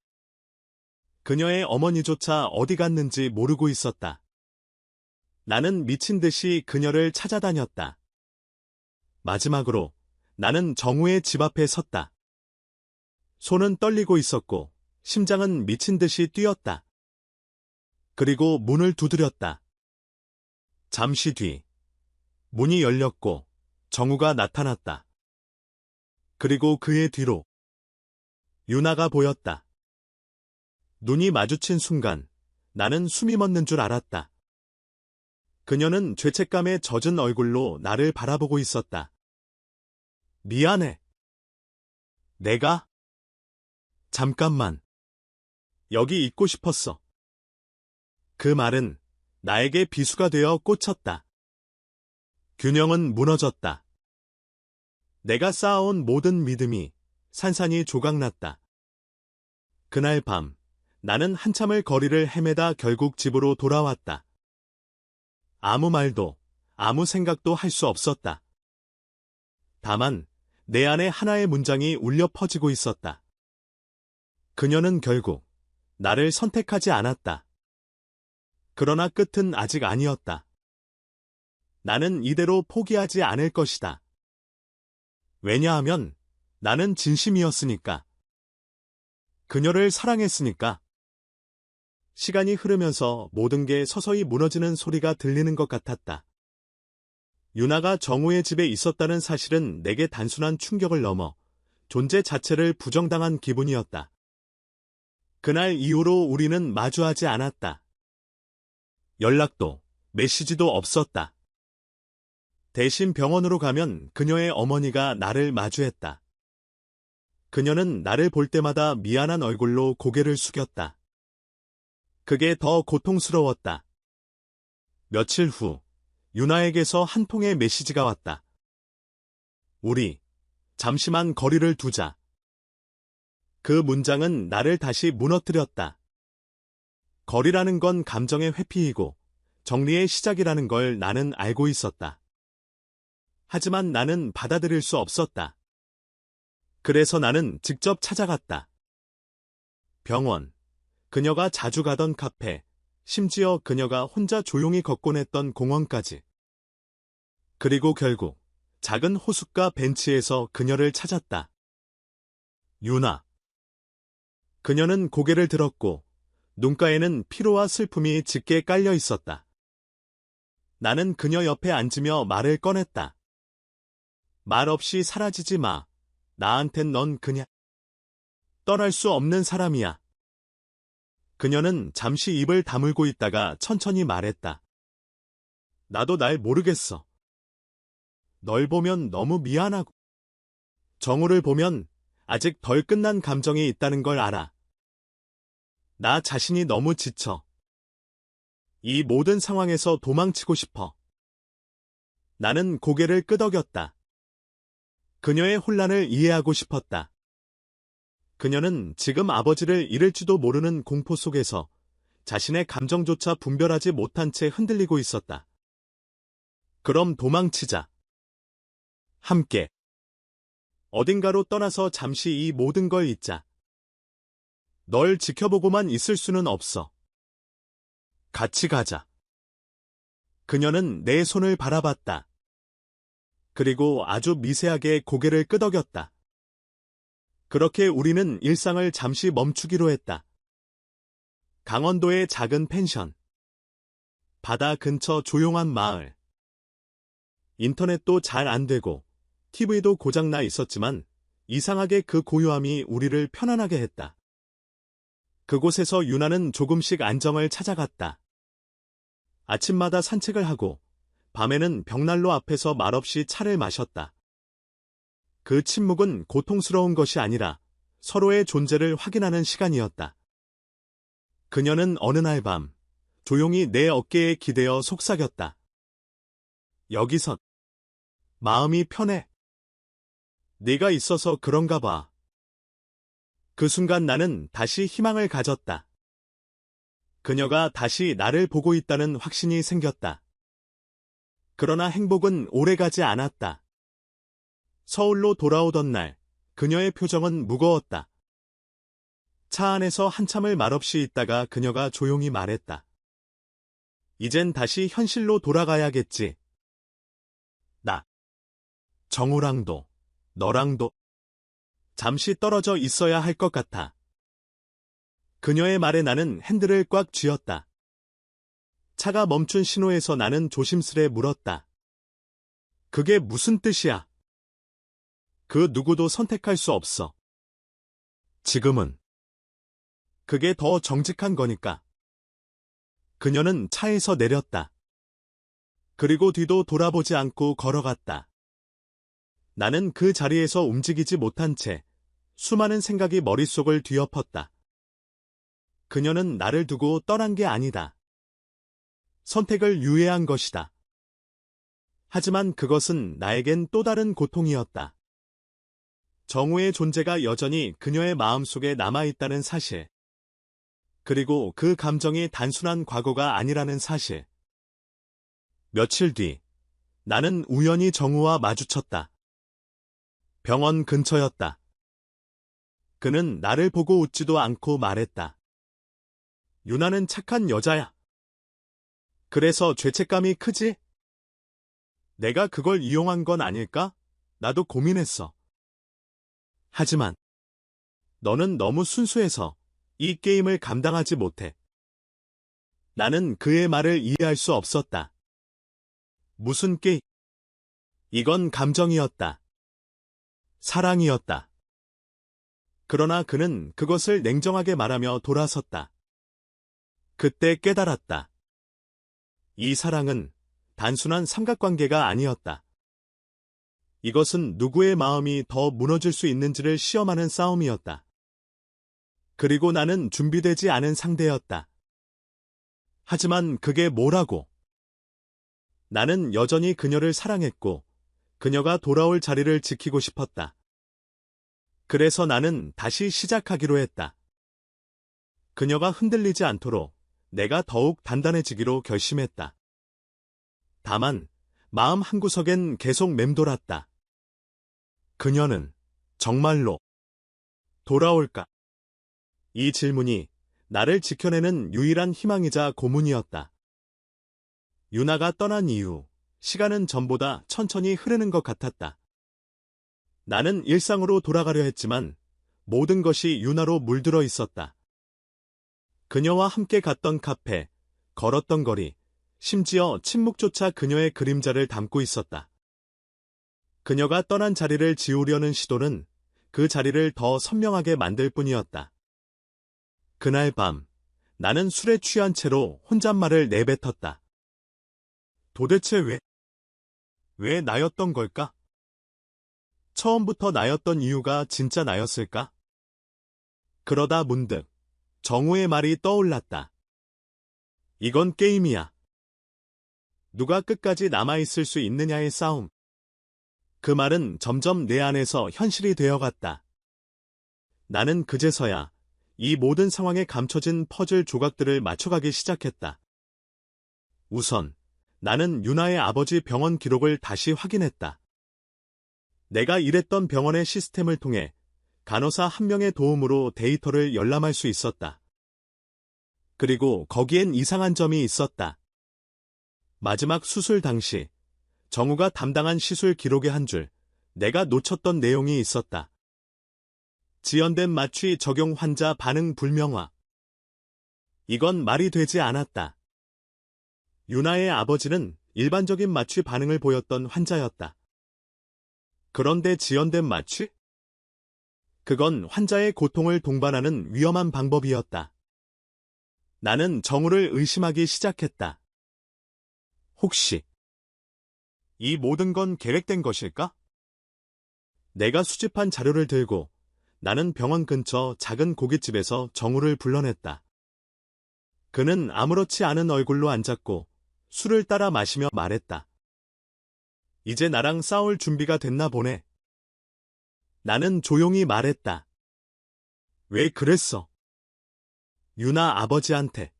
그녀의 어머니조차 어디 갔는지 모르고 있었다. 나는 미친 듯이 그녀를 찾아다녔다. 마지막으로 나는 정우의 집 앞에 섰다. 손은 떨리고 있었고 심장은 미친 듯이 뛰었다. 그리고 문을 두드렸다. 잠시 뒤 문이 열렸고 정우가 나타났다. 그리고 그의 뒤로 유나가 보였다. 눈이 마주친 순간 나는 숨이 멎는 줄 알았다. 그녀는 죄책감에 젖은 얼굴로 나를 바라보고 있었다. 미안해. 내가? 잠깐만. 여기 있고 싶었어. 그 말은 나에게 비수가 되어 꽂혔다. 균형은 무너졌다. 내가 쌓아온 모든 믿음이 산산이 조각났다. 그날 밤 나는 한참을 거리를 헤매다 결국 집으로 돌아왔다. 아무 말도, 아무 생각도 할 수 없었다. 다만 내 안에 하나의 문장이 울려 퍼지고 있었다. 그녀는 결국 나를 선택하지 않았다. 그러나 끝은 아직 아니었다. 나는 이대로 포기하지 않을 것이다. 왜냐하면 나는 진심이었으니까. 그녀를 사랑했으니까. 시간이 흐르면서 모든 게 서서히 무너지는 소리가 들리는 것 같았다. 유나가 정우의 집에 있었다는 사실은 내게 단순한 충격을 넘어 존재 자체를 부정당한 기분이었다. 그날 이후로 우리는 마주하지 않았다. 연락도, 메시지도 없었다. 대신 병원으로 가면 그녀의 어머니가 나를 마주했다. 그녀는 나를 볼 때마다 미안한 얼굴로 고개를 숙였다. 그게 더 고통스러웠다. 며칠 후, 유나에게서 한 통의 메시지가 왔다. 우리, 잠시만 거리를 두자. 그 문장은 나를 다시 무너뜨렸다. 거리라는 건 감정의 회피이고 정리의 시작이라는 걸 나는 알고 있었다. 하지만 나는 받아들일 수 없었다. 그래서 나는 직접 찾아갔다. 병원, 그녀가 자주 가던 카페, 심지어 그녀가 혼자 조용히 걷곤 했던 공원까지. 그리고 결국 작은 호숫가 벤치에서 그녀를 찾았다. 유나. 그녀는 고개를 들었고 눈가에는 피로와 슬픔이 짙게 깔려 있었다. 나는 그녀 옆에 앉으며 말을 꺼냈다. 말 없이 사라지지 마. 나한텐 넌 그냥 떠날 수 없는 사람이야. 그녀는 잠시 입을 다물고 있다가 천천히 말했다. 나도 날 모르겠어. 널 보면 너무 미안하고 정우를 보면 아직 덜 끝난 감정이 있다는 걸 알아. 나 자신이 너무 지쳐. 이 모든 상황에서 도망치고 싶어. 나는 고개를 끄덕였다. 그녀의 혼란을 이해하고 싶었다. 그녀는 지금 아버지를 잃을지도 모르는 공포 속에서 자신의 감정조차 분별하지 못한 채 흔들리고 있었다. 그럼 도망치자. 함께. 어딘가로 떠나서 잠시 이 모든 걸 잊자. 널 지켜보고만 있을 수는 없어. 같이 가자. 그녀는 내 손을 바라봤다. 그리고 아주 미세하게 고개를 끄덕였다. 그렇게 우리는 일상을 잠시 멈추기로 했다. 강원도의 작은 펜션. 바다 근처 조용한 마을. 인터넷도 잘 안 되고 TV도 고장나 있었지만 이상하게 그 고요함이 우리를 편안하게 했다. 그곳에서 유나는 조금씩 안정을 찾아갔다. 아침마다 산책을 하고 밤에는 벽난로 앞에서 말없이 차를 마셨다. 그 침묵은 고통스러운 것이 아니라 서로의 존재를 확인하는 시간이었다. 그녀는 어느 날 밤 조용히 내 어깨에 기대어 속삭였다. 여기선 마음이 편해. 네가 있어서 그런가 봐. 그 순간 나는 다시 희망을 가졌다. 그녀가 다시 나를 보고 있다는 확신이 생겼다. 그러나 행복은 오래가지 않았다. 서울로 돌아오던 날, 그녀의 표정은 무거웠다. 차 안에서 한참을 말없이 있다가 그녀가 조용히 말했다. 이젠 다시 현실로 돌아가야겠지. 나, 정우랑도, 너랑도 잠시 떨어져 있어야 할 것 같아. 그녀의 말에 나는 핸들을 꽉 쥐었다. 차가 멈춘 신호에서 나는 조심스레 물었다. 그게 무슨 뜻이야? 그 누구도 선택할 수 없어. 지금은. 그게 더 정직한 거니까. 그녀는 차에서 내렸다. 그리고 뒤도 돌아보지 않고 걸어갔다. 나는 그 자리에서 움직이지 못한 채 수많은 생각이 머릿속을 뒤엎었다. 그녀는 나를 두고 떠난 게 아니다. 선택을 유예한 것이다. 하지만 그것은 나에겐 또 다른 고통이었다. 정우의 존재가 여전히 그녀의 마음속에 남아있다는 사실. 그리고 그 감정이 단순한 과거가 아니라는 사실. 며칠 뒤, 나는 우연히 정우와 마주쳤다. 병원 근처였다. 그는 나를 보고 웃지도 않고 말했다. 유나는 착한 여자야. 그래서 죄책감이 크지? 내가 그걸 이용한 건 아닐까? 나도 고민했어. 하지만 너는 너무 순수해서 이 게임을 감당하지 못해. 나는 그의 말을 이해할 수 없었다. 무슨 게임? 이건 감정이었다. 사랑이었다. 그러나 그는 그것을 냉정하게 말하며 돌아섰다. 그때 깨달았다. 이 사랑은 단순한 삼각관계가 아니었다. 이것은 누구의 마음이 더 무너질 수 있는지를 시험하는 싸움이었다. 그리고 나는 준비되지 않은 상대였다. 하지만 그게 뭐라고? 나는 여전히 그녀를 사랑했고 그녀가 돌아올 자리를 지키고 싶었다. 그래서 나는 다시 시작하기로 했다. 그녀가 흔들리지 않도록 내가 더욱 단단해지기로 결심했다. 다만 마음 한구석엔 계속 맴돌았다. 그녀는 정말로 돌아올까? 이 질문이 나를 지켜내는 유일한 희망이자 고문이었다. 유나가 떠난 이후 시간은 전보다 천천히 흐르는 것 같았다. 나는 일상으로 돌아가려 했지만 모든 것이 유나로 물들어 있었다. 그녀와 함께 갔던 카페, 걸었던 거리, 심지어 침묵조차 그녀의 그림자를 담고 있었다. 그녀가 떠난 자리를 지우려는 시도는 그 자리를 더 선명하게 만들 뿐이었다. 그날 밤, 나는 술에 취한 채로 혼잣말을 내뱉었다. 도대체 왜 나였던 걸까? 처음부터 나였던 이유가 진짜 나였을까? 그러다 문득 정우의 말이 떠올랐다. 이건 게임이야. 누가 끝까지 남아있을 수 있느냐의 싸움. 그 말은 점점 내 안에서 현실이 되어갔다. 나는 그제서야 이 모든 상황에 감춰진 퍼즐 조각들을 맞춰가기 시작했다. 우선 나는 유나의 아버지 병원 기록을 다시 확인했다. 내가 일했던 병원의 시스템을 통해 간호사 한 명의 도움으로 데이터를 열람할 수 있었다. 그리고 거기엔 이상한 점이 있었다. 마지막 수술 당시 정우가 담당한 시술 기록의 한 줄, 내가 놓쳤던 내용이 있었다. 지연된 마취 적용 환자 반응 불명화. 이건 말이 되지 않았다. 유나의 아버지는 일반적인 마취 반응을 보였던 환자였다. 그런데 지연된 마취? 그건 환자의 고통을 동반하는 위험한 방법이었다. 나는 정우를 의심하기 시작했다. 혹시 이 모든 건 계획된 것일까? 내가 수집한 자료를 들고 나는 병원 근처 작은 고깃집에서 정우를 불러냈다. 그는 아무렇지 않은 얼굴로 앉았고 술을 따라 마시며 말했다. 이제 나랑 싸울 준비가 됐나 보네. 나는 조용히 말했다. 왜 그랬어? 유나 아버지한테.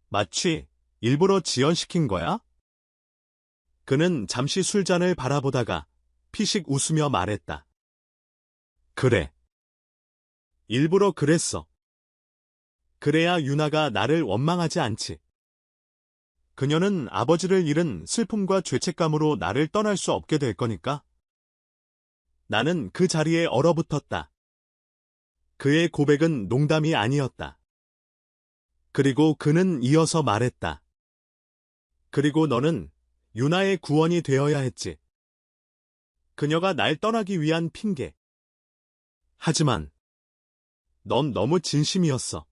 마취 일부러 지연시킨 거야? 그는 잠시 술잔을 바라보다가 피식 웃으며 말했다. 그래. 일부러 그랬어. 그래야 유나가 나를 원망하지 않지. 그녀는 아버지를 잃은 슬픔과 죄책감으로 나를 떠날 수 없게 될 거니까. 나는 그 자리에 얼어붙었다. 그의 고백은 농담이 아니었다. 그리고 그는 이어서 말했다. 그리고 너는 유나의 구원이 되어야 했지. 그녀가 날 떠나기 위한 핑계. 하지만 넌 너무 진심이었어.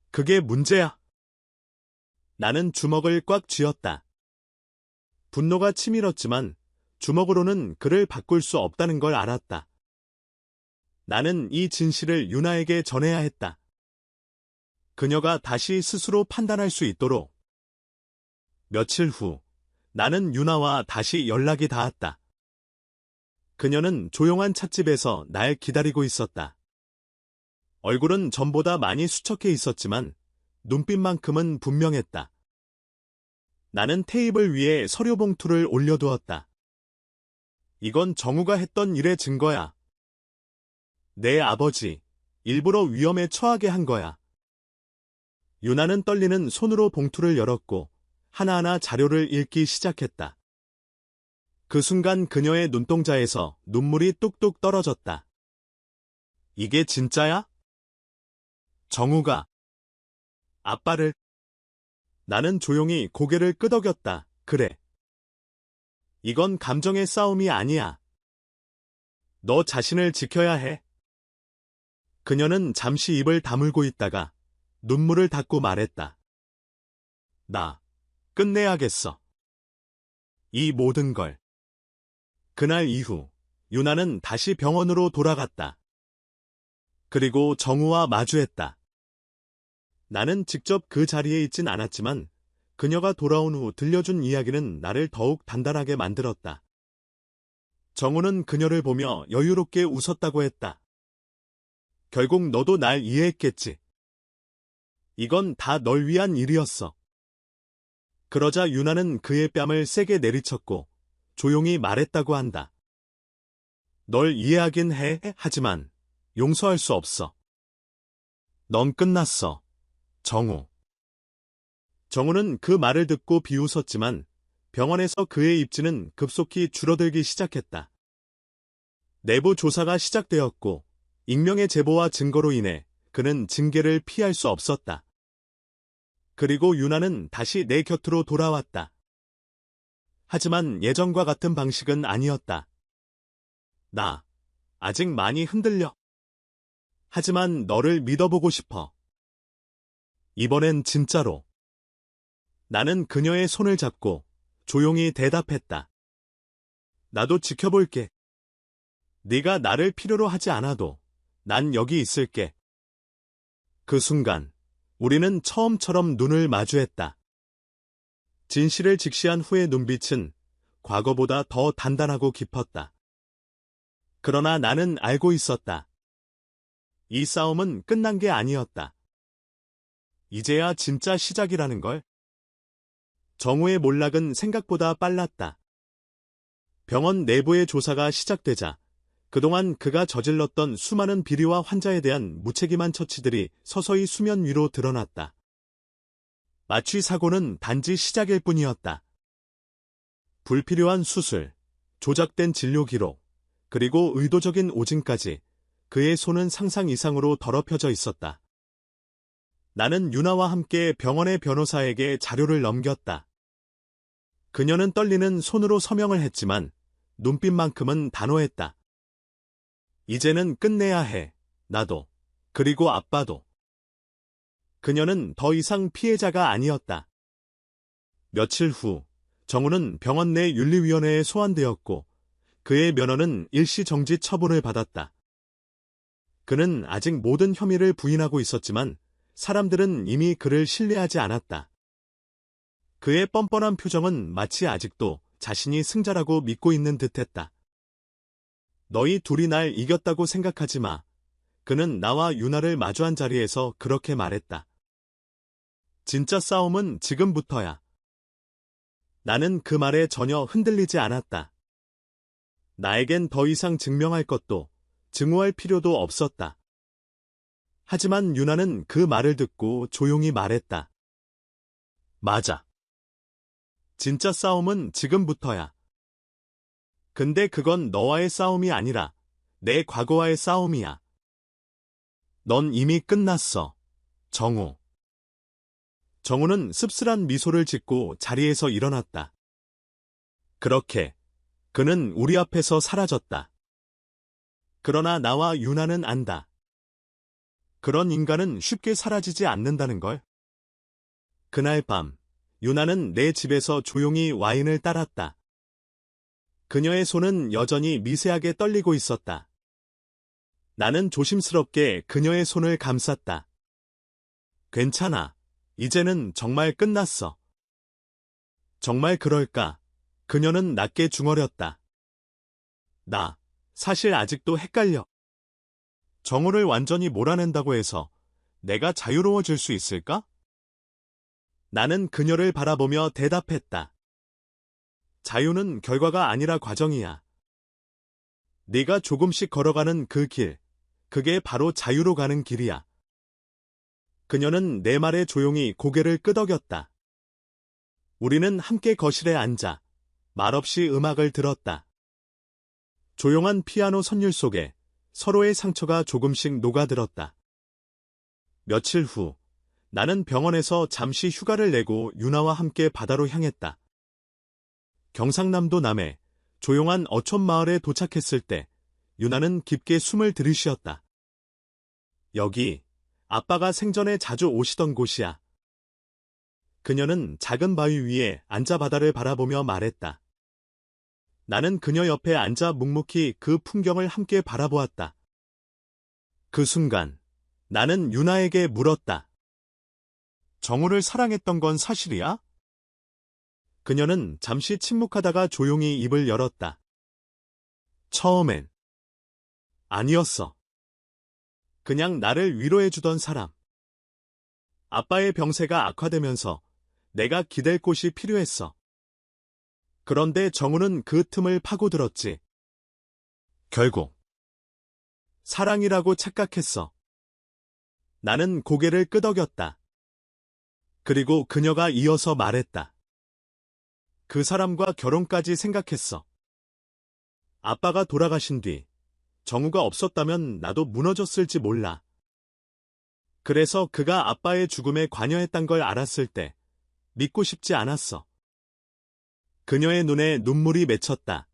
그게 문제야. 나는 주먹을 꽉 쥐었다. 분노가 치밀었지만 주먹으로는 그를 바꿀 수 없다는 걸 알았다. 나는 이 진실을 유나에게 전해야 했다. 그녀가 다시 스스로 판단할 수 있도록. 며칠 후 나는 유나와 다시 연락이 닿았다. 그녀는 조용한 찻집에서 날 기다리고 있었다. 얼굴은 전보다 많이 수척해 있었지만 눈빛만큼은 분명했다. 나는 테이블 위에 서류 봉투를 올려두었다. 이건 정우가 했던 일의 증거야. 내 아버지, 일부러 위험에 처하게 한 거야. 유나는 떨리는 손으로 봉투를 열었고 하나하나 자료를 읽기 시작했다. 그 순간 그녀의 눈동자에서 눈물이 뚝뚝 떨어졌다. 이게 진짜야? 정우가 아빠를. 나는 조용히 고개를 끄덕였다. 그래. 이건 감정의 싸움이 아니야. 너 자신을 지켜야 해. 그녀는 잠시 입을 다물고 있다가 눈물을 닦고 말했다. 나 끝내야겠어. 이 모든 걸. 그날 이후 유나는 다시 병원으로 돌아갔다. 그리고 정우와 마주했다. 나는 직접 그 자리에 있진 않았지만 그녀가 돌아온 후 들려준 이야기는 나를 더욱 단단하게 만들었다. 정우는 그녀를 보며 여유롭게 웃었다고 했다. 결국 너도 날 이해했겠지. 이건 다 널 위한 일이었어. 그러자 유나는 그의 뺨을 세게 내리쳤고 조용히 말했다고 한다. 널 이해하긴 해, 하지만 용서할 수 없어. 넌 끝났어, 정우. 정우는 그 말을 듣고 비웃었지만 병원에서 그의 입지는 급속히 줄어들기 시작했다. 내부 조사가 시작되었고 익명의 제보와 증거로 인해 그는 징계를 피할 수 없었다. 그리고 유나는 다시 내 곁으로 돌아왔다. 하지만 예전과 같은 방식은 아니었다. 나 아직 많이 흔들려. 하지만 너를 믿어보고 싶어. 이번엔 진짜로. 나는 그녀의 손을 잡고 조용히 대답했다. 나도 지켜볼게. 네가 나를 필요로 하지 않아도 난 여기 있을게. 그 순간 우리는 처음처럼 눈을 마주했다. 진실을 직시한 후의 눈빛은 과거보다 더 단단하고 깊었다. 그러나 나는 알고 있었다. 이 싸움은 끝난 게 아니었다. 이제야 진짜 시작이라는 걸. 정우의 몰락은 생각보다 빨랐다. 병원 내부의 조사가 시작되자 그동안 그가 저질렀던 수많은 비리와 환자에 대한 무책임한 처치들이 서서히 수면 위로 드러났다. 마취 사고는 단지 시작일 뿐이었다. 불필요한 수술, 조작된 진료 기록, 그리고 의도적인 오진까지 그의 손은 상상 이상으로 더럽혀져 있었다. 나는 유나와 함께 병원의 변호사에게 자료를 넘겼다. 그녀는 떨리는 손으로 서명을 했지만 눈빛만큼은 단호했다. 이제는 끝내야 해. 나도. 그리고 아빠도. 그녀는 더 이상 피해자가 아니었다. 며칠 후 정우는 병원 내 윤리위원회에 소환되었고 그의 면허는 일시정지 처분을 받았다. 그는 아직 모든 혐의를 부인하고 있었지만 사람들은 이미 그를 신뢰하지 않았다. 그의 뻔뻔한 표정은 마치 아직도 자신이 승자라고 믿고 있는 듯했다. 너희 둘이 날 이겼다고 생각하지 마. 그는 나와 유나를 마주한 자리에서 그렇게 말했다. 진짜 싸움은 지금부터야. 나는 그 말에 전혀 흔들리지 않았다. 나에겐 더 이상 증명할 것도 증오할 필요도 없었다. 하지만 유나는 그 말을 듣고 조용히 말했다. 맞아. 진짜 싸움은 지금부터야. 근데 그건 너와의 싸움이 아니라 내 과거와의 싸움이야. 넌 이미 끝났어, 정우. 정우는 씁쓸한 미소를 짓고 자리에서 일어났다. 그렇게 그는 우리 앞에서 사라졌다. 그러나 나와 유나는 안다. 그런 인간은 쉽게 사라지지 않는다는 걸. 그날 밤, 유나는 내 집에서 조용히 와인을 따랐다. 그녀의 손은 여전히 미세하게 떨리고 있었다. 나는 조심스럽게 그녀의 손을 감쌌다. 괜찮아. 이제는 정말 끝났어. 정말 그럴까? 그녀는 낮게 중얼였다. 나, 사실 아직도 헷갈려. 정우를 완전히 몰아낸다고 해서 내가 자유로워질 수 있을까? 나는 그녀를 바라보며 대답했다. 자유는 결과가 아니라 과정이야. 네가 조금씩 걸어가는 그 길, 그게 바로 자유로 가는 길이야. 그녀는 내 말에 조용히 고개를 끄덕였다. 우리는 함께 거실에 앉아 말없이 음악을 들었다. 조용한 피아노 선율 속에 서로의 상처가 조금씩 녹아들었다. 며칠 후 나는 병원에서 잠시 휴가를 내고 유나와 함께 바다로 향했다. 경상남도 남해 조용한 어촌 마을에 도착했을 때 유나는 깊게 숨을 들이쉬었다. 여기 아빠가 생전에 자주 오시던 곳이야. 그녀는 작은 바위 위에 앉아 바다를 바라보며 말했다. 나는 그녀 옆에 앉아 묵묵히 그 풍경을 함께 바라보았다. 그 순간 나는 유나에게 물었다. 정우를 사랑했던 건 사실이야? 그녀는 잠시 침묵하다가 조용히 입을 열었다. 처음엔 아니었어. 그냥 나를 위로해주던 사람. 아빠의 병세가 악화되면서 내가 기댈 곳이 필요했어. 그런데 정우는 그 틈을 파고들었지. 결국 사랑이라고 착각했어. 나는 고개를 끄덕였다. 그리고 그녀가 이어서 말했다. 그 사람과 결혼까지 생각했어. 아빠가 돌아가신 뒤 정우가 없었다면 나도 무너졌을지 몰라. 그래서 그가 아빠의 죽음에 관여했단 걸 알았을 때 믿고 싶지 않았어. 그녀의 눈에 눈물이 맺혔다.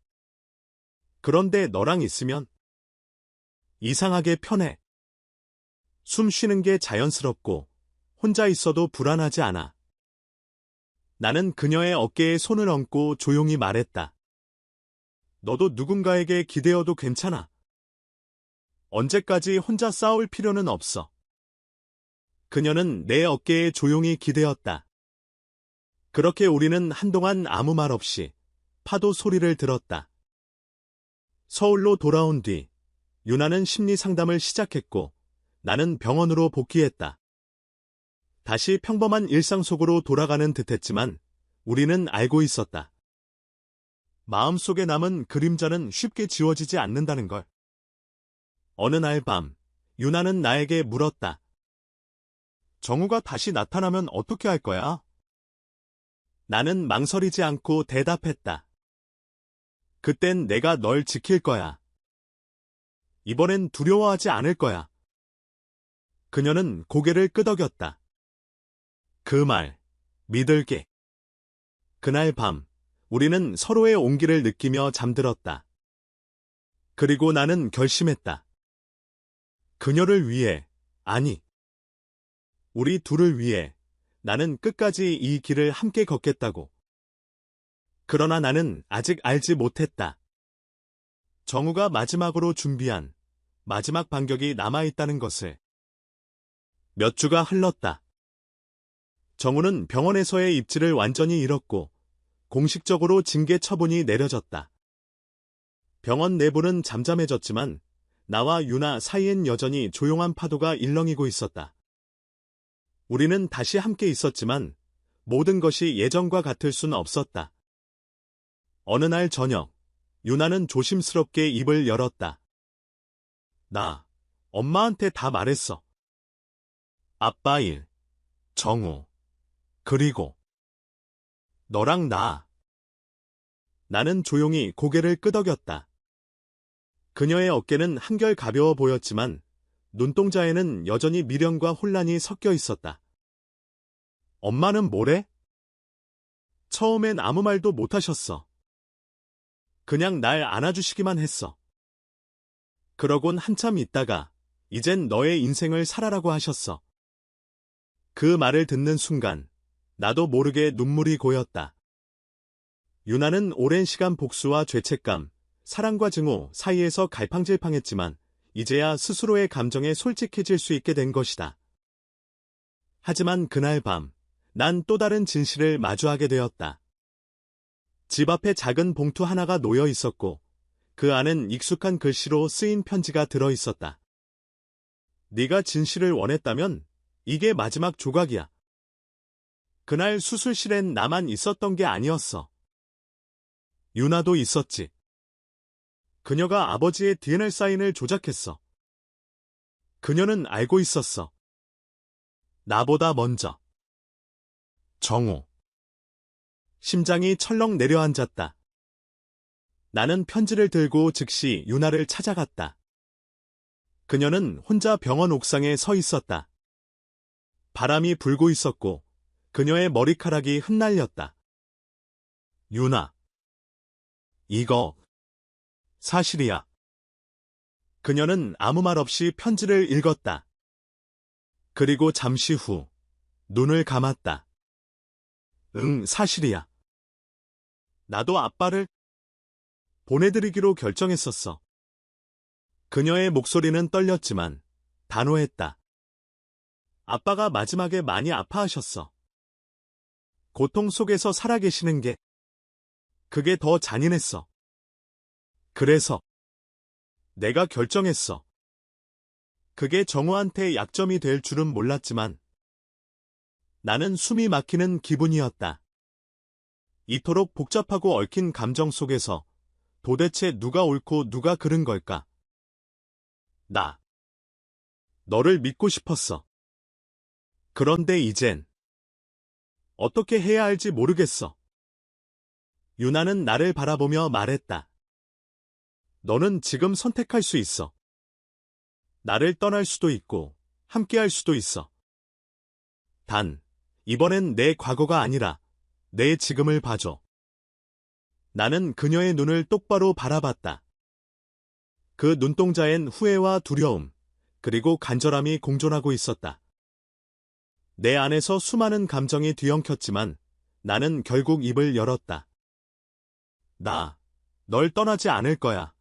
그런데 너랑 있으면 이상하게 편해. 숨 쉬는 게 자연스럽고 혼자 있어도 불안하지 않아. 나는 그녀의 어깨에 손을 얹고 조용히 말했다. 너도 누군가에게 기대어도 괜찮아. 언제까지 혼자 싸울 필요는 없어. 그녀는 내 어깨에 조용히 기대었다. 그렇게 우리는 한동안 아무 말 없이 파도 소리를 들었다. 서울로 돌아온 뒤 유나는 심리 상담을 시작했고 나는 병원으로 복귀했다. 다시 평범한 일상 속으로 돌아가는 듯했지만 우리는 알고 있었다. 마음속에 남은 그림자는 쉽게 지워지지 않는다는 걸. 어느 날 밤, 유나는 나에게 물었다. 정우가 다시 나타나면 어떻게 할 거야? 나는 망설이지 않고 대답했다. 그땐 내가 널 지킬 거야. 이번엔 두려워하지 않을 거야. 그녀는 고개를 끄덕였다. 그 말, 믿을게. 그날 밤, 우리는 서로의 온기를 느끼며 잠들었다. 그리고 나는 결심했다. 그녀를 위해, 아니, 우리 둘을 위해 나는 끝까지 이 길을 함께 걷겠다고. 그러나 나는 아직 알지 못했다. 정우가 마지막으로 준비한 마지막 반격이 남아있다는 것을. 몇 주가 흘렀다. 정우는 병원에서의 입지를 완전히 잃었고 공식적으로 징계 처분이 내려졌다. 병원 내부는 잠잠해졌지만 나와 유나 사이엔 여전히 조용한 파도가 일렁이고 있었다. 우리는 다시 함께 있었지만 모든 것이 예전과 같을 순 없었다. 어느 날 저녁, 유나는 조심스럽게 입을 열었다. 나, 엄마한테 다 말했어. 아빠 일, 정우, 그리고 너랑 나. 나는 조용히 고개를 끄덕였다. 그녀의 어깨는 한결 가벼워 보였지만 눈동자에는 여전히 미련과 혼란이 섞여 있었다. 엄마는 뭐래? 처음엔 아무 말도 못하셨어. 그냥 날 안아주시기만 했어. 그러곤 한참 있다가 이젠 너의 인생을 살아라고 하셨어. 그 말을 듣는 순간 나도 모르게 눈물이 고였다. 유나는 오랜 시간 복수와 죄책감, 사랑과 증오 사이에서 갈팡질팡했지만 이제야 스스로의 감정에 솔직해질 수 있게 된 것이다. 하지만 그날 밤, 난 또 다른 진실을 마주하게 되었다. 집 앞에 작은 봉투 하나가 놓여 있었고 그 안은 익숙한 글씨로 쓰인 편지가 들어 있었다. 네가 진실을 원했다면 이게 마지막 조각이야. 그날 수술실엔 나만 있었던 게 아니었어. 유나도 있었지. 그녀가 아버지의 DNA 사인을 조작했어. 그녀는 알고 있었어. 나보다 먼저. 정우. 심장이 철렁 내려앉았다. 나는 편지를 들고 즉시 유나를 찾아갔다. 그녀는 혼자 병원 옥상에 서 있었다. 바람이 불고 있었고 그녀의 머리카락이 흩날렸다. 유나. 이거 사실이야. 그녀는 아무 말 없이 편지를 읽었다. 그리고 잠시 후 눈을 감았다. 응, 사실이야. 나도 아빠를 보내드리기로 결정했었어. 그녀의 목소리는 떨렸지만 단호했다. 아빠가 마지막에 많이 아파하셨어. 고통 속에서 살아계시는 게 그게 더 잔인했어. 그래서 내가 결정했어. 그게 정우한테 약점이 될 줄은 몰랐지만 나는 숨이 막히는 기분이었다. 이토록 복잡하고 얽힌 감정 속에서 도대체 누가 옳고 누가 그른 걸까? 나. 너를 믿고 싶었어. 그런데 이젠 어떻게 해야 할지 모르겠어. 유나는 나를 바라보며 말했다. 너는 지금 선택할 수 있어. 나를 떠날 수도 있고 함께할 수도 있어. 단, 이번엔 내 과거가 아니라 내 지금을 봐줘. 나는 그녀의 눈을 똑바로 바라봤다. 그 눈동자엔 후회와 두려움, 그리고 간절함이 공존하고 있었다. 내 안에서 수많은 감정이 뒤엉켰지만 나는 결국 입을 열었다. 나, 널 떠나지 않을 거야.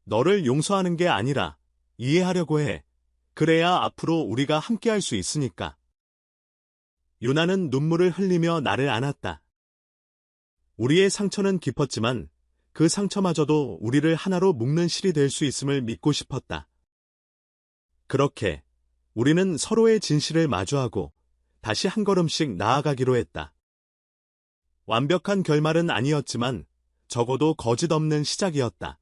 너를 용서하는 게 아니라 이해하려고 해. 그래야 앞으로 우리가 함께할 수 있으니까. 유나는 눈물을 흘리며 나를 안았다. 우리의 상처는 깊었지만 그 상처마저도 우리를 하나로 묶는 실이 될 수 있음을 믿고 싶었다. 그렇게 우리는 서로의 진실을 마주하고 다시 한 걸음씩 나아가기로 했다. 완벽한 결말은 아니었지만 적어도 거짓 없는 시작이었다.